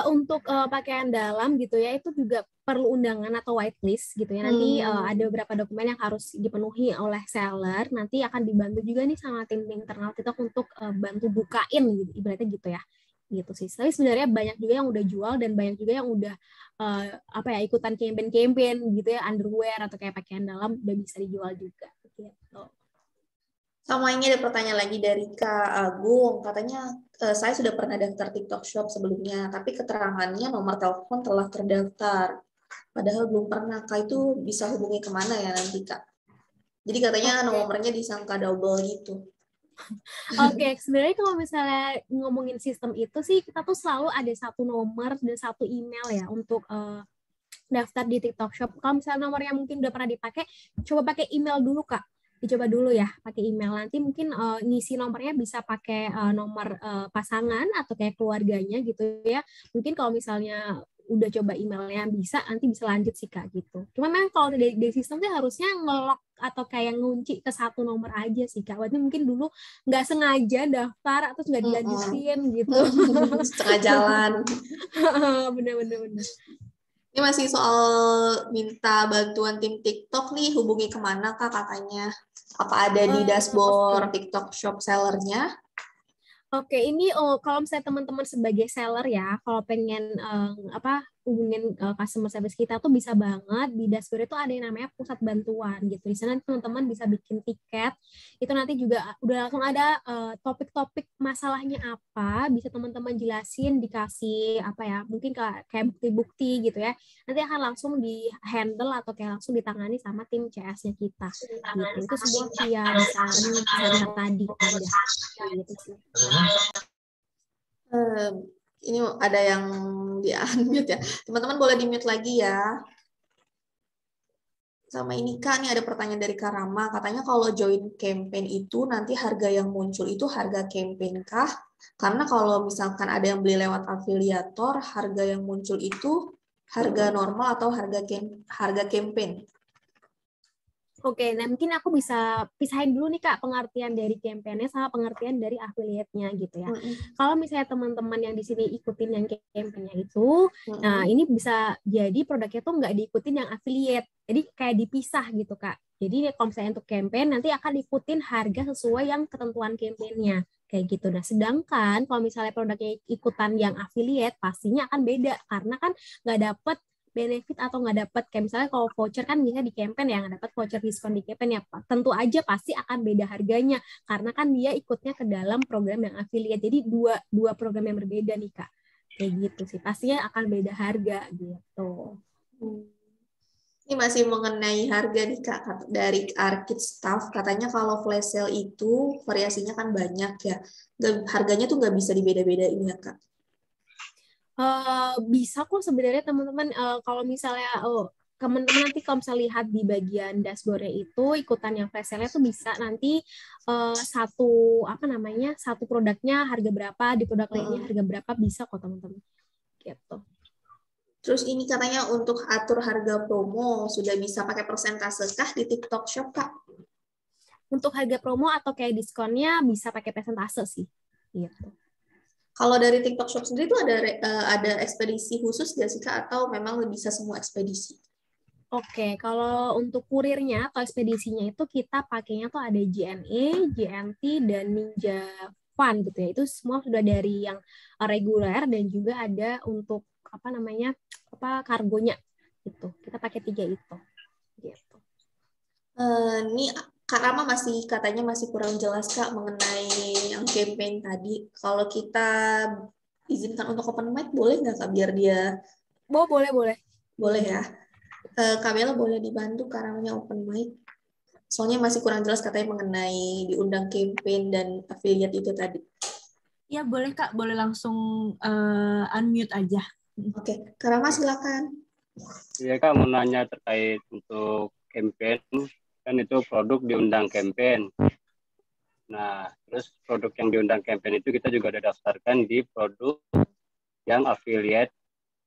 Untuk pakaian dalam gitu ya, itu juga perlu undangan atau whitelist gitu ya. Nanti ada beberapa dokumen yang harus dipenuhi oleh seller. Nanti akan dibantu juga nih sama tim internal TikTok untuk bantu bukain gitu, ibaratnya gitu ya. Gitu sih. Tapi sebenarnya banyak juga yang udah jual dan banyak juga yang udah ikutan campaign gitu ya, underwear atau kayak pakaian dalam udah bisa dijual juga gitu. Sama ini ada pertanyaan lagi dari Kak Agung, katanya saya sudah pernah daftar TikTok Shop sebelumnya, tapi keterangannya nomor telepon telah terdaftar, padahal belum pernah. Kak, itu bisa hubungi kemana ya nanti Kak? Jadi katanya nomornya disangka double gitu. Oke, sebenarnya kalau misalnya ngomongin sistem itu sih, kita tuh selalu ada satu nomor dan satu email ya untuk daftar di TikTok Shop. Kalau misalnya nomornya mungkin udah pernah dipakai, coba pakai email dulu Kak. Dicoba dulu ya pakai email, nanti mungkin ngisi nomornya bisa pakai nomor pasangan atau kayak keluarganya gitu ya. Mungkin kalau misalnya udah coba emailnya bisa, nanti bisa lanjut sih Kak gitu. Cuma memang kalau dari sistem tuh harusnya nge-lock atau kayak ngunci ke satu nomor aja sih Kak. Berarti mungkin dulu nggak sengaja daftar atau nggak dilanjutin gitu. Setengah jalan. Bener. Ini masih soal minta bantuan tim TikTok nih, hubungi kemana Kak katanya? Apa ada di dashboard TikTok Shop sellernya? Oke, ini kalau misalnya teman-teman sebagai seller ya, kalau pengen hubungin customer service kita tuh bisa banget di dashboard itu ada yang namanya pusat bantuan gitu. Di sana teman-teman bisa bikin tiket. Itu nanti juga udah langsung ada topik-topik masalahnya apa, bisa teman-teman jelasin, dikasih apa ya, mungkin kayak bukti-bukti gitu ya. Nanti akan langsung di handle atau kayak langsung ditangani sama tim CS-nya kita. Gitu. Itu semua via pesan tadi ada gitu sih. Ini ada yang di-unmute ya. Teman-teman boleh di-mute lagi ya. Sama ini Kak, nih ada pertanyaan dari Kak Rama. Katanya kalau join campaign itu nanti harga yang muncul itu harga campaign kah? Karena kalau misalkan ada yang beli lewat afiliator, harga yang muncul itu harga normal atau harga campaign. Oke, nah mungkin aku bisa pisahin dulu nih Kak pengertian dari campaign-nya sama pengertian dari affiliate-nya gitu ya. Kalau misalnya teman-teman yang di sini ikutin yang campaign-nya itu, nah ini bisa jadi produknya tuh nggak diikutin yang affiliate. Jadi kayak dipisah gitu Kak. Jadi kalau misalnya untuk campaign nanti akan diikutin harga sesuai yang ketentuan campaign-nya. Kayak gitu. Nah, sedangkan kalau misalnya produknya ikutan yang affiliate, pastinya akan beda. Karena kan nggak dapet benefit atau nggak dapat kayak misalnya kalau voucher kan bisa di campaign ya, nggak dapat voucher diskon di campaign ya, tentu aja pasti akan beda harganya karena kan dia ikutnya ke dalam program yang affiliate. Jadi dua program yang berbeda nih Kak, kayak gitu sih, pastinya akan beda harga gitu. Ini masih mengenai harga nih Kak, dari Arkit Staff katanya kalau flash sale itu variasinya kan banyak ya, harganya tuh nggak bisa dibeda-bedain ya Kak? Bisa kok sebenarnya teman-teman, kalau misalnya teman-teman nanti kalau misalnya lihat di bagian dashboardnya itu ikutan yang flash sale-nya tuh bisa nanti satu produknya harga berapa, di produk lainnya harga berapa, bisa kok teman-teman gitu. Terus ini katanya untuk atur harga promo sudah bisa pakai persentase kah di TikTok Shop Kak? Untuk harga promo atau kayak diskonnya bisa pakai persentase sih gitu. Kalau dari TikTok Shop sendiri itu ada ekspedisi khusus nggak sih Kak? Atau memang bisa semua ekspedisi? Oke, kalau untuk kurirnya atau ekspedisinya itu kita pakainya tuh ada JNE, JNT, dan Ninja Van gitu ya. Itu semua sudah dari yang reguler dan juga ada untuk kargonya gitu. Kita pakai 3 itu. Gitu. Ini Kak Rama katanya masih kurang jelas Kak mengenai yang campaign tadi. Kalau kita izinkan untuk open mic boleh nggak Kak biar dia? Boleh. Boleh ya. Kak Bella boleh dibantu Kak Ramanya open mic. Soalnya masih kurang jelas katanya mengenai diundang campaign dan affiliate itu tadi. Ya boleh Kak, boleh langsung unmute aja. Oke, Kak Rama silakan. Iya Kak, mau nanya terkait untuk campaign, kan itu produk diundang campaign. Nah, terus produk yang diundang campaign itu kita juga ada daftarkan di produk yang affiliate,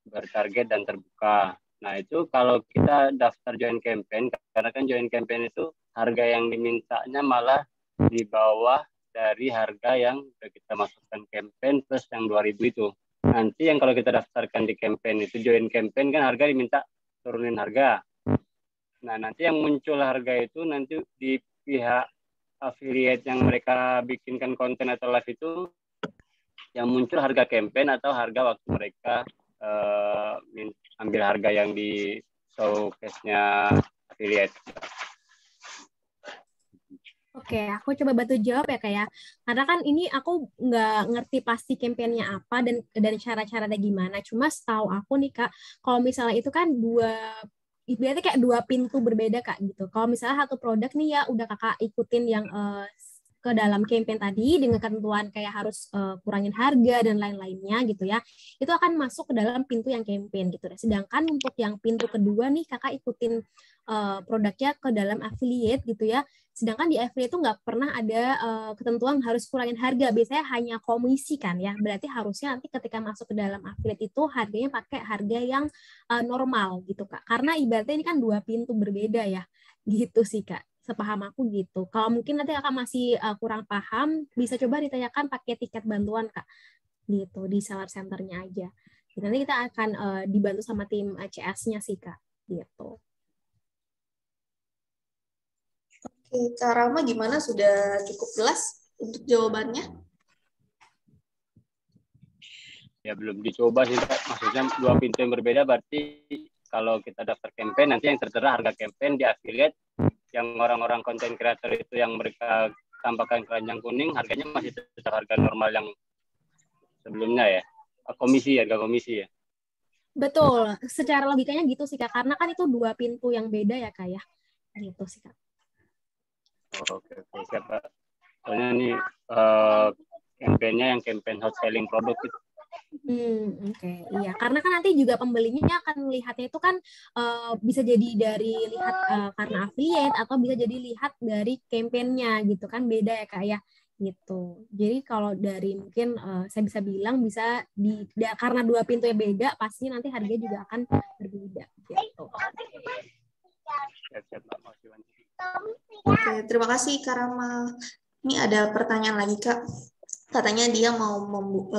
bertarget, dan terbuka. Nah, itu kalau kita daftar join campaign, karena kan join campaign itu harga yang dimintanya malah di bawah dari harga yang sudah kita masukkan campaign plus yang 2.000 itu. Nanti yang kalau kita daftarkan di campaign itu join campaign kan harga diminta turunin harga. Nah, nanti yang muncul harga itu nanti di pihak affiliate yang mereka bikinkan konten atau live itu yang muncul harga campaign atau harga waktu mereka ambil harga yang di showcase-nya affiliate. Oke, aku coba bantu jawab ya Kak ya. Karena kan ini aku nggak ngerti pasti campaign-nya apa dan cara-caranya gimana. Cuma setahu aku nih Kak, kalau misalnya itu kan berarti kayak 2 pintu berbeda Kak gitu. Kalau misalnya satu produk nih ya udah Kakak ikutin yang ke dalam campaign tadi dengan ketentuan kayak harus kurangin harga dan lain-lainnya gitu ya, itu akan masuk ke dalam pintu yang campaign gitu. Sedangkan untuk yang pintu kedua nih kakak ikutin produknya ke dalam affiliate gitu ya. Sedangkan di affiliate itu nggak pernah ada ketentuan harus kurangin harga, biasanya hanya komisi kan ya. Berarti harusnya nanti ketika masuk ke dalam affiliate itu harganya pakai harga yang normal gitu Kak. Karena ibaratnya ini kan dua pintu berbeda ya. Gitu sih Kak. Sepaham aku gitu. Kalau mungkin nanti kakak masih kurang paham, bisa coba ditanyakan pakai tiket bantuan Kak. Gitu, di seller centernya aja. Nanti kita akan dibantu sama tim CS-nya sih Kak. Gitu. Oke, Kak Rama gimana? Sudah cukup jelas untuk jawabannya? Ya belum dicoba sih Kak. Maksudnya dua pintu yang berbeda berarti kalau kita daftar campaign nanti yang tertera harga campaign di affiliate, yang orang-orang content creator itu yang mereka tambahkan keranjang kuning harganya masih tetap harga normal yang sebelumnya ya. Harga komisi ya. Betul, secara logikanya gitu sih Kak. Karena kan itu dua pintu yang beda ya Kak ya. Gitu sih Kak. Oke, siap Pak. Soalnya ini campaign-nya yang campaign hot selling produk itu. Oke. Iya. Karena kan nanti juga pembelinya akan melihatnya itu kan bisa jadi dari lihat karena affiliate atau bisa jadi lihat dari campaign-nya gitu kan, beda ya Kak ya. Gitu. Jadi kalau dari mungkin saya bisa bilang bisa karena dua pintu yang beda, pasti nanti harganya juga akan berbeda gitu. Siap, Pak. Oke, terima kasih Kak Rama. Ini ada pertanyaan lagi Kak. Katanya dia mau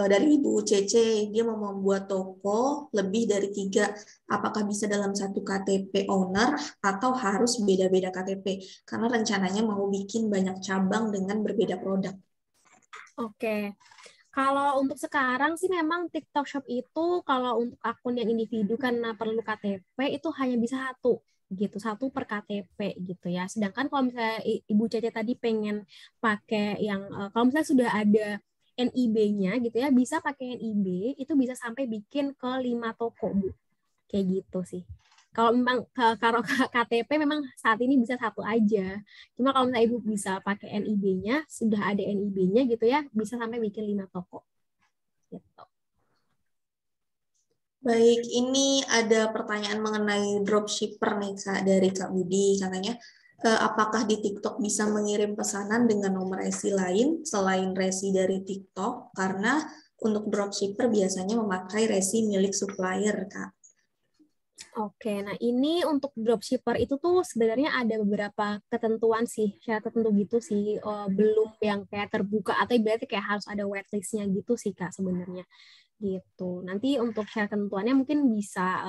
dari Ibu Cece, dia mau membuat toko lebih dari 3. Apakah bisa dalam satu KTP owner atau harus beda-beda KTP? Karena rencananya mau bikin banyak cabang dengan berbeda produk. Oke. Kalau untuk sekarang sih memang TikTok Shop itu kalau untuk akun yang individu karena perlu KTP itu hanya bisa satu per KTP gitu ya. Sedangkan kalau misalnya Ibu Cece tadi pengen pakai yang kalau misalnya sudah ada NIB-nya gitu ya, bisa pakai NIB itu bisa sampai bikin ke 5 toko Bu. Kayak gitu sih. Kalau memang kalau KTP memang saat ini bisa satu aja. Cuma kalau misalnya Ibu bisa pakai NIB-nya, sudah ada NIB-nya gitu ya, bisa sampai bikin 5 toko. Gitu. Baik, ini ada pertanyaan mengenai dropshipper nih Kak, dari Kak Budi. Katanya, apakah di TikTok bisa mengirim pesanan dengan nomor resi lain selain resi dari TikTok? Karena untuk dropshipper biasanya memakai resi milik supplier, Kak. Oke, nah ini untuk dropshipper itu tuh sebenarnya ada beberapa ketentuan sih, syarat tertentu gitu sih, belum yang kayak terbuka atau berarti kayak harus ada waitlist-nya gitu sih Kak sebenarnya. Gitu. Nanti untuk syarat ketentuannya mungkin bisa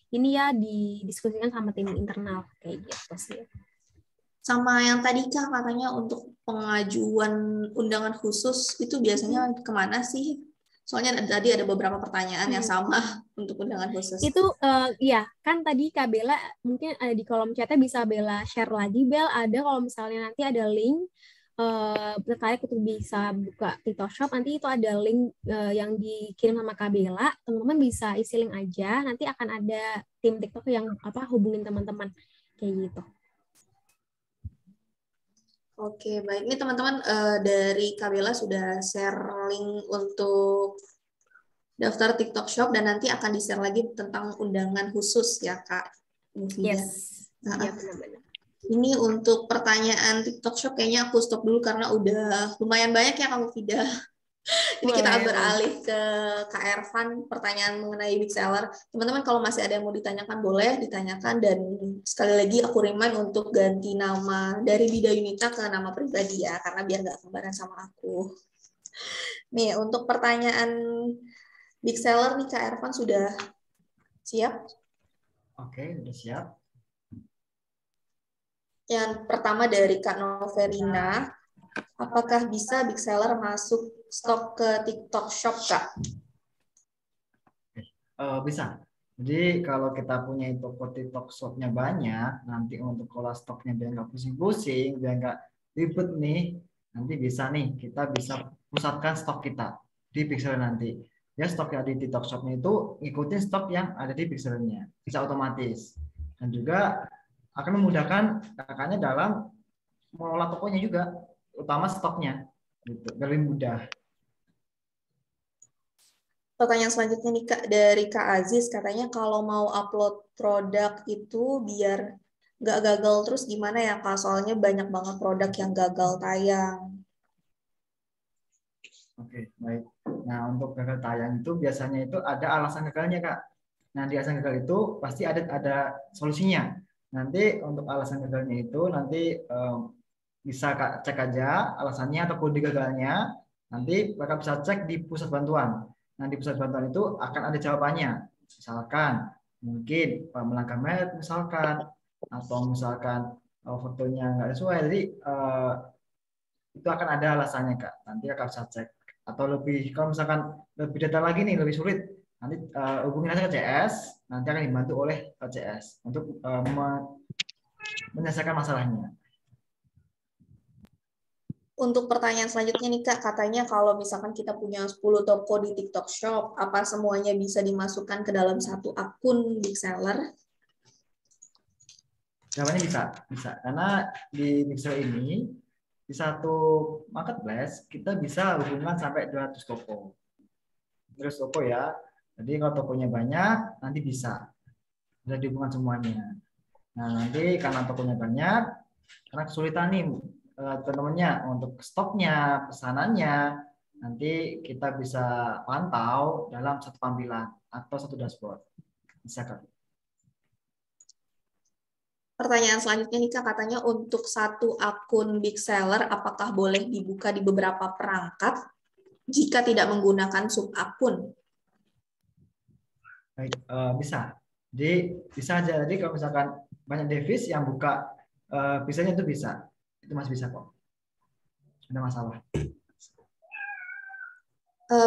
ini ya didiskusikan sama tim internal kayak gitu sih. Sama yang tadi Kak, katanya untuk pengajuan undangan khusus itu biasanya kemana sih? Soalnya tadi ada beberapa pertanyaan yang sama untuk undangan khusus. Itu ya kan tadi Kak Bella mungkin ada di kolom chatnya, bisa Bella share lagi Bel, ada kalau misalnya nanti ada link tertarik untuk bisa buka TikTok Shop, nanti itu ada link yang dikirim sama Kak Bella, teman-teman bisa isi link aja, nanti akan ada tim TikTok yang hubungin teman-teman kayak gitu. Oke, baik. Ini teman-teman dari Kak Bella sudah share link untuk daftar TikTok Shop dan nanti akan di-share lagi tentang undangan khusus ya Kak. Yes. Iya benar-benar. Ini untuk pertanyaan TikTok Shop kayaknya aku stop dulu karena udah lumayan banyak ya kamu Vida. Ini kita beralih ke Kak Ervan, pertanyaan mengenai big seller. Teman-teman kalau masih ada yang mau ditanyakan boleh ditanyakan, dan sekali lagi aku remind untuk ganti nama dari Bida Yunita ke nama pribadi ya, karena biar nggak kembaran sama aku. Nih untuk pertanyaan big seller nih Kak Ervan sudah siap? Oke, sudah siap. Yang pertama dari Kak Noverina, apakah bisa big seller masuk stok ke TikTok Shop, Kak? Bisa. Jadi kalau kita punya toko TikTok Shop-nya banyak, nanti untuk kelola stoknya biar nggak pusing-pusing, biar nggak ribet nih, nanti bisa nih, kita bisa pusatkan stok kita di Pixel nanti. Ya, stok yang di TikTok Shop-nya itu ngikutin stok yang ada di Pixel-nya, bisa otomatis. Dan juga akan memudahkan kakaknya dalam mengelola tokonya juga. utama stoknya, gitu, lebih mudah. Pertanyaan selanjutnya nih Kak, dari Kak Aziz, katanya kalau mau upload produk itu biar nggak gagal terus gimana ya Kak? Soalnya banyak banget produk yang gagal tayang. Oke, baik. Nah, untuk gagal tayang itu biasanya itu ada alasan gagalnya, Kak. Nah, di alasan gagal itu pasti ada solusinya. Nanti untuk alasan gagalnya itu nanti bisa Kak cek aja alasannya atau kode gagalnya. Nanti Kakak bisa cek di pusat bantuan. Nah, di pusat bantuan itu akan ada jawabannya. Misalkan mungkin melangkah merek misalkan, atau misalkan fotonya nggak sesuai. Jadi itu akan ada alasannya Kak. Nanti Kakak bisa cek. Atau lebih kalau misalkan lebih detail lagi nih, lebih sulit, nanti hubungin aja ke CS. Nanti akan dibantu oleh CS untuk menyelesaikan masalahnya. Untuk pertanyaan selanjutnya nih Kak, katanya kalau misalkan kita punya 10 toko di TikTok Shop, apa semuanya bisa dimasukkan ke dalam satu akun Big Seller? Jawabannya bisa. Karena di Mixer ini di satu marketplace kita bisa hubungan sampai 200 toko. 200 toko ya. Jadi kalau tokonya banyak, nanti bisa dihubungkan semuanya. Nah, nanti karena tokonya banyak, karena kesulitan nih teman-temannya untuk stoknya, pesanannya, nanti kita bisa pantau dalam satu tampilan atau satu dashboard. Bisa Kak. Pertanyaan selanjutnya nih Kak, katanya untuk satu akun Big Seller, apakah boleh dibuka di beberapa perangkat jika tidak menggunakan sub akun? Baik, bisa. Jadi bisa aja. Jadi kalau misalkan banyak devis yang buka bisanya itu bisa. Itu masih bisa kok. Ada masalah.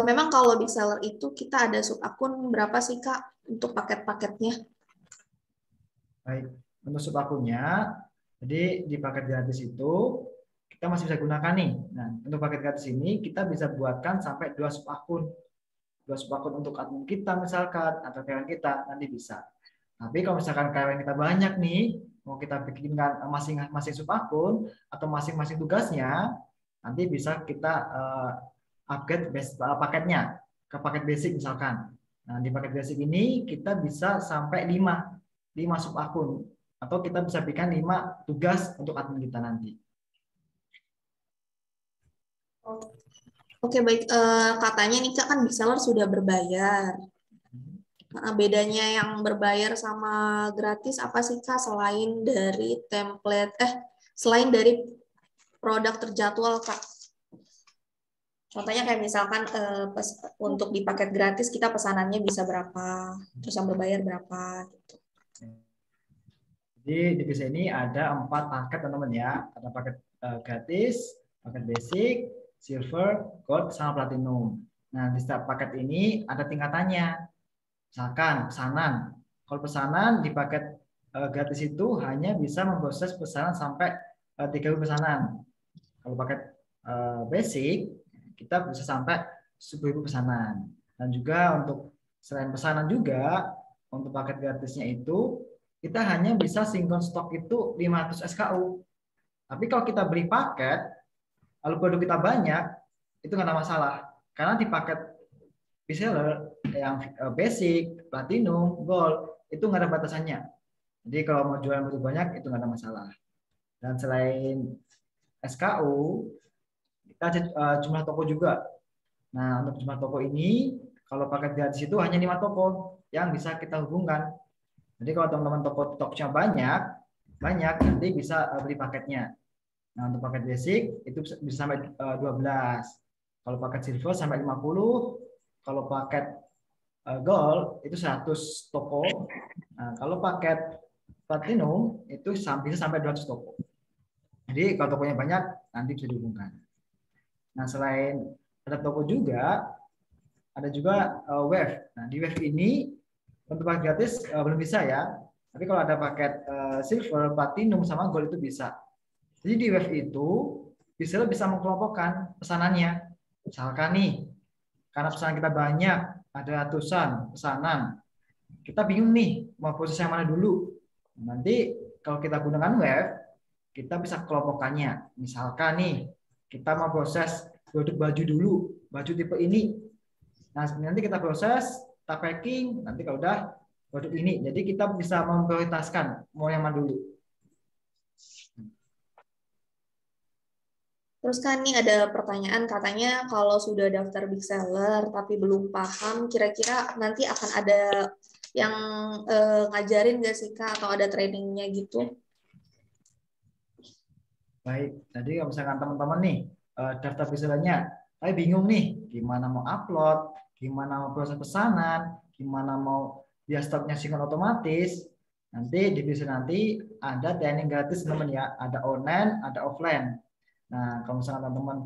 Memang kalau Big Seller itu kita ada sub akun berapa sih Kak untuk paket-paketnya? Baik, untuk sub akunnya, jadi di paket gratis itu kita masih bisa gunakan nih. Nah, untuk paket gratis ini kita bisa buatkan sampai 2 sub akun. 2 sub akun untuk admin kita misalkan atau karyawan kita nanti bisa. Tapi kalau misalkan karyawan kita banyak nih, mau kita bikinkan masing-masing sub akun atau masing-masing tugasnya, nanti bisa kita upgrade paketnya ke paket basic misalkan. Nah, di paket basic ini kita bisa sampai 5 sub akun atau kita bisa bikin 5 tugas untuk admin kita nanti. Oke, baik. Katanya nih Kak, kan Big Seller sudah berbayar. Nah, bedanya yang berbayar sama gratis apa sih Kak, selain dari selain dari produk terjadwal Kak? Contohnya kayak misalkan untuk di paket gratis kita pesanannya bisa berapa, terus yang berbayar berapa gitu. Jadi di bisa ini ada 4 paket teman-teman ya. Ada paket gratis, paket basic, silver, gold, sama platinum. Nah, di setiap paket ini ada tingkatannya. Misalkan pesanan. Kalau pesanan di paket gratis itu hanya bisa memproses pesanan sampai 30 pesanan. Kalau paket basic kita bisa sampai 10.000 pesanan. Dan juga untuk selain pesanan juga untuk paket gratisnya itu kita hanya bisa sinkron stok itu 500 SKU. Tapi kalau kita beli paket lalu produk kita banyak, itu nggak ada masalah. Karena di paket reseller yang basic, platinum, gold itu nggak ada batasannya. Jadi kalau mau jualan produk banyak itu nggak ada masalah. Dan selain SKU, kita ada jumlah toko juga. Nah, untuk jumlah toko ini, kalau paket gratis itu hanya 5 toko yang bisa kita hubungkan. Jadi kalau teman-teman toko-tokonya banyak, nanti bisa beli paketnya. Nah, untuk paket basic itu bisa sampai 12. Kalau paket silver sampai 50. Kalau paket gold itu 100 toko. Nah, kalau paket platinum itu bisa sampai 200 toko. Jadi kalau tokonya banyak, nanti bisa dihubungkan. Nah, selain ada toko juga, ada juga wave. Nah, di wave ini untuk paket gratis belum bisa ya. Tapi kalau ada paket silver, platinum, sama gold itu bisa. Jadi di wave itu bisa mengkelompokkan pesanannya. Misalkan nih, karena pesanan kita banyak, ada ratusan pesanan. Kita bingung nih, mau proses yang mana dulu. Nanti kalau kita gunakan wave, kita bisa kelompokannya. Misalkan nih, kita mau proses produk baju dulu, baju tipe ini. Nah, nanti kita proses, kita packing, nanti kalau udah produk ini. Jadi kita bisa memprioritaskan mau yang mana dulu. Terus kan nih ada pertanyaan katanya kalau sudah daftar big seller tapi belum paham, kira-kira nanti akan ada yang ngajarin nggak sih Kak atau ada trainingnya gitu? Baik, jadi kalau misalkan teman-teman nih daftar big sellernya, tapi bingung nih gimana mau upload, gimana mau proses pesanan, gimana mau dia stoknya sinkron otomatis, nanti di big seller nanti ada training gratis teman-teman ya, ada online, ada offline. Nah, kalau misalkan teman-teman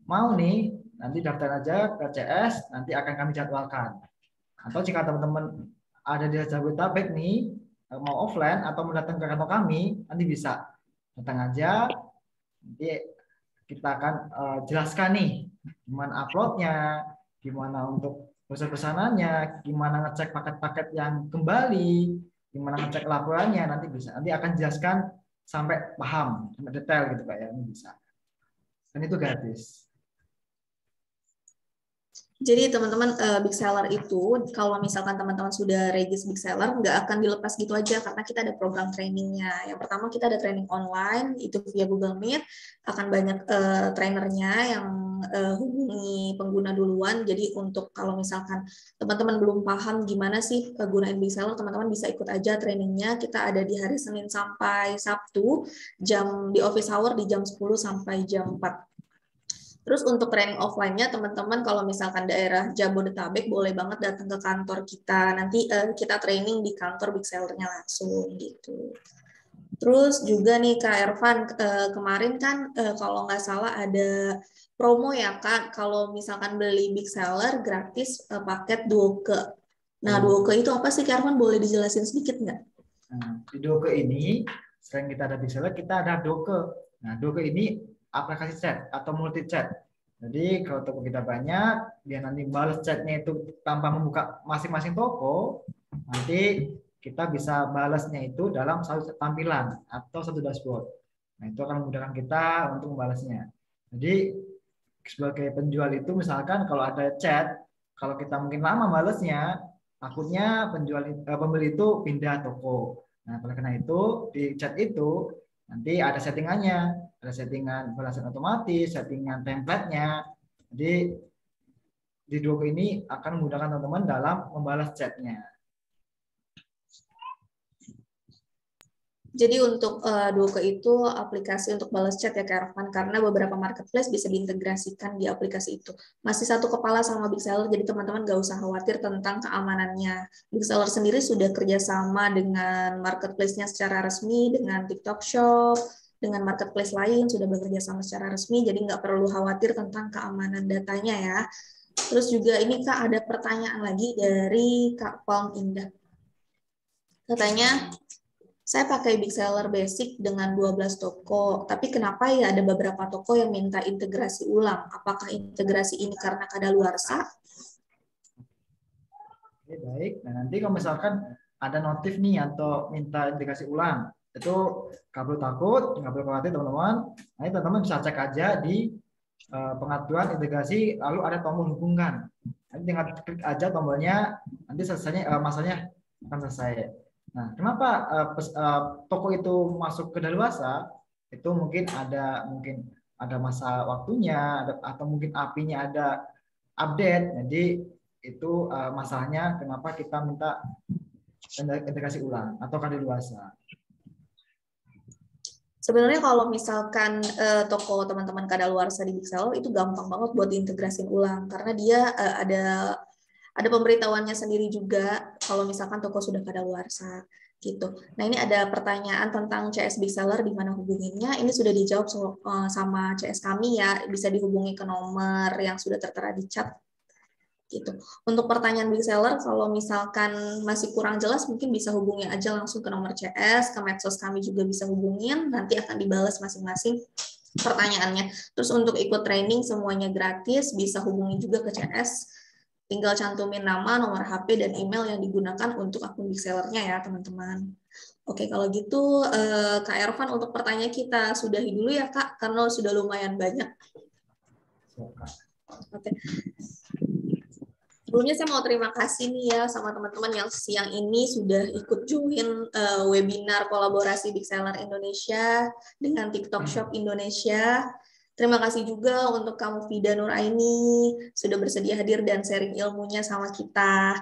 mau nih, nanti daftar aja ke CS, nanti akan kami jadwalkan. Atau jika teman-teman ada di Jabodetabek nih, mau offline atau mau datang ke kantor kami, nanti bisa datang aja. Nanti kita akan jelaskan nih, gimana uploadnya, gimana untuk proses pesanannya, gimana ngecek paket-paket yang kembali, gimana ngecek laporannya, nanti bisa. Nanti akan jelaskan sampai paham, sampai detail gitu Pak ya, ini bisa. Dan itu gratis. Jadi teman-teman big seller itu kalau misalkan teman-teman sudah regis big seller nggak akan dilepas gitu aja karena kita ada program trainingnya. Yang pertama kita ada training online itu via Google Meet, akan banyak trainernya yang hubungi pengguna duluan. Jadi untuk kalau misalkan teman-teman belum paham gimana sih gunain big seller, teman-teman bisa ikut aja trainingnya. Kita ada di hari Senin sampai Sabtu di office hour di jam 10 sampai jam 4. Terus untuk training offline-nya teman-teman kalau misalkan daerah Jabodetabek boleh banget datang ke kantor kita. Nanti kita training di kantor big seller-nya langsung gitu. Terus juga nih Kak Ervan, kemarin kan kalau nggak salah ada promo ya Kak, kalau misalkan beli big seller gratis paket Duoke. Nah Duoke itu apa sih Kak Ervan, boleh dijelasin sedikit nggak? Nah, di Duoke ini, selain kita ada big seller, kita ada Duoke. Nah Duoke ini aplikasi chat atau multi chat. Jadi kalau toko kita banyak, dia nanti balas chatnya itu tanpa membuka masing-masing toko, nanti kita bisa balasnya itu dalam satu tampilan atau satu dashboard. Nah itu akan memudahkan kita untuk membalasnya. Jadi sebagai penjual itu misalkan kalau ada chat, kalau kita mungkin lama balasnya, takutnya pembeli itu pindah toko. Nah oleh karena itu di chat itu nanti ada settingannya. Ada settingan balasan otomatis, settingan template-nya. Jadi di Duoke ini akan memudahkan teman-teman dalam membalas chatnya. Jadi untuk Duoke itu aplikasi untuk balas chat ya Kak Ervan, karena beberapa marketplace bisa diintegrasikan di aplikasi itu. Masih satu kepala sama big seller, jadi teman-teman nggak usah khawatir tentang keamanannya. Big seller sendiri sudah kerjasama dengan marketplace-nya secara resmi, dengan TikTok Shop, dengan marketplace lain sudah bekerja sama secara resmi, jadi nggak perlu khawatir tentang keamanan datanya ya. Terus juga ini Kak ada pertanyaan lagi dari Kak Palm Indah. Katanya, saya pakai big seller basic dengan 12 toko, tapi kenapa ya ada beberapa toko yang minta integrasi ulang? Apakah integrasi ini karena kadaluarsa? Oke, baik. Nah nanti kalau misalkan ada notif nih atau minta integrasi ulang, itu nggak perlu takut, nggak perlu khawatir teman-teman. Nanti teman-teman bisa cek aja di pengaturan integrasi, lalu ada tombol hubungkan. Nanti tinggal klik aja tombolnya, nanti selesainya masalahnya akan selesai. Nah, kenapa toko itu masuk ke daluarsa? Itu mungkin ada masa waktunya, atau mungkin API-nya ada update. Jadi itu masalahnya kenapa kita minta integrasi ulang atau kadaluarsa. Sebenarnya kalau misalkan toko teman-teman kadaluarsa di big seller itu gampang banget buat diintegrasin ulang karena dia ada pemberitahuannya sendiri juga kalau misalkan toko sudah kadaluarsa gitu. Nah ini ada pertanyaan tentang CS big seller di mana hubunginya. Ini sudah dijawab sama CS kami ya, bisa dihubungi ke nomor yang sudah tertera di chat. Gitu. Untuk pertanyaan big seller, kalau misalkan masih kurang jelas, mungkin bisa hubungi aja langsung ke nomor CS, ke medsos kami juga bisa hubungin, nanti akan dibalas masing-masing pertanyaannya. Terus untuk ikut training semuanya gratis, bisa hubungi juga ke CS, tinggal cantumin nama, nomor HP, dan email yang digunakan untuk akun big sellernya ya teman-teman. Oke, kalau gitu Kak Ervan untuk pertanyaan kita sudahi dulu ya Kak, karena sudah lumayan banyak. Oke. Sebelumnya saya mau terima kasih nih ya sama teman-teman yang siang ini sudah ikut join webinar kolaborasi Big Seller Indonesia dengan TikTok Shop Indonesia. Terima kasih juga untuk kamu Vida Nuraini sudah bersedia hadir dan sharing ilmunya sama kita.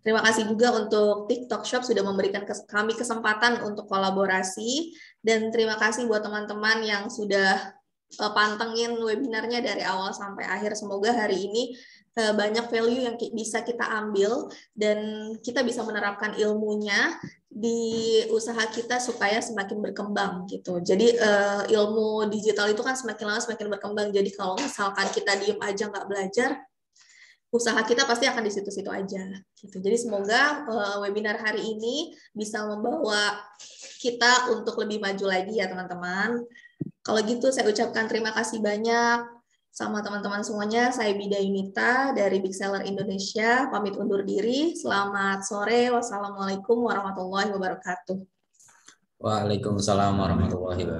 Terima kasih juga untuk TikTok Shop sudah memberikan kami kesempatan untuk kolaborasi, dan terima kasih buat teman-teman yang sudah pantengin webinarnya dari awal sampai akhir. Semoga hari ini banyak value yang bisa kita ambil dan kita bisa menerapkan ilmunya di usaha kita supaya semakin berkembang gitu. Jadi ilmu digital itu kan semakin lama semakin berkembang. Jadi kalau misalkan kita diem aja nggak belajar, usaha kita pasti akan di situ-situ aja gitu. Jadi semoga webinar hari ini bisa membawa kita untuk lebih maju lagi ya teman-teman. Kalau gitu saya ucapkan terima kasih banyak sama teman-teman semuanya. Saya Bida Yunita dari Big Seller Indonesia, pamit undur diri. Selamat sore. Wassalamualaikum warahmatullahi wabarakatuh. Waalaikumsalam warahmatullahi wabarakatuh.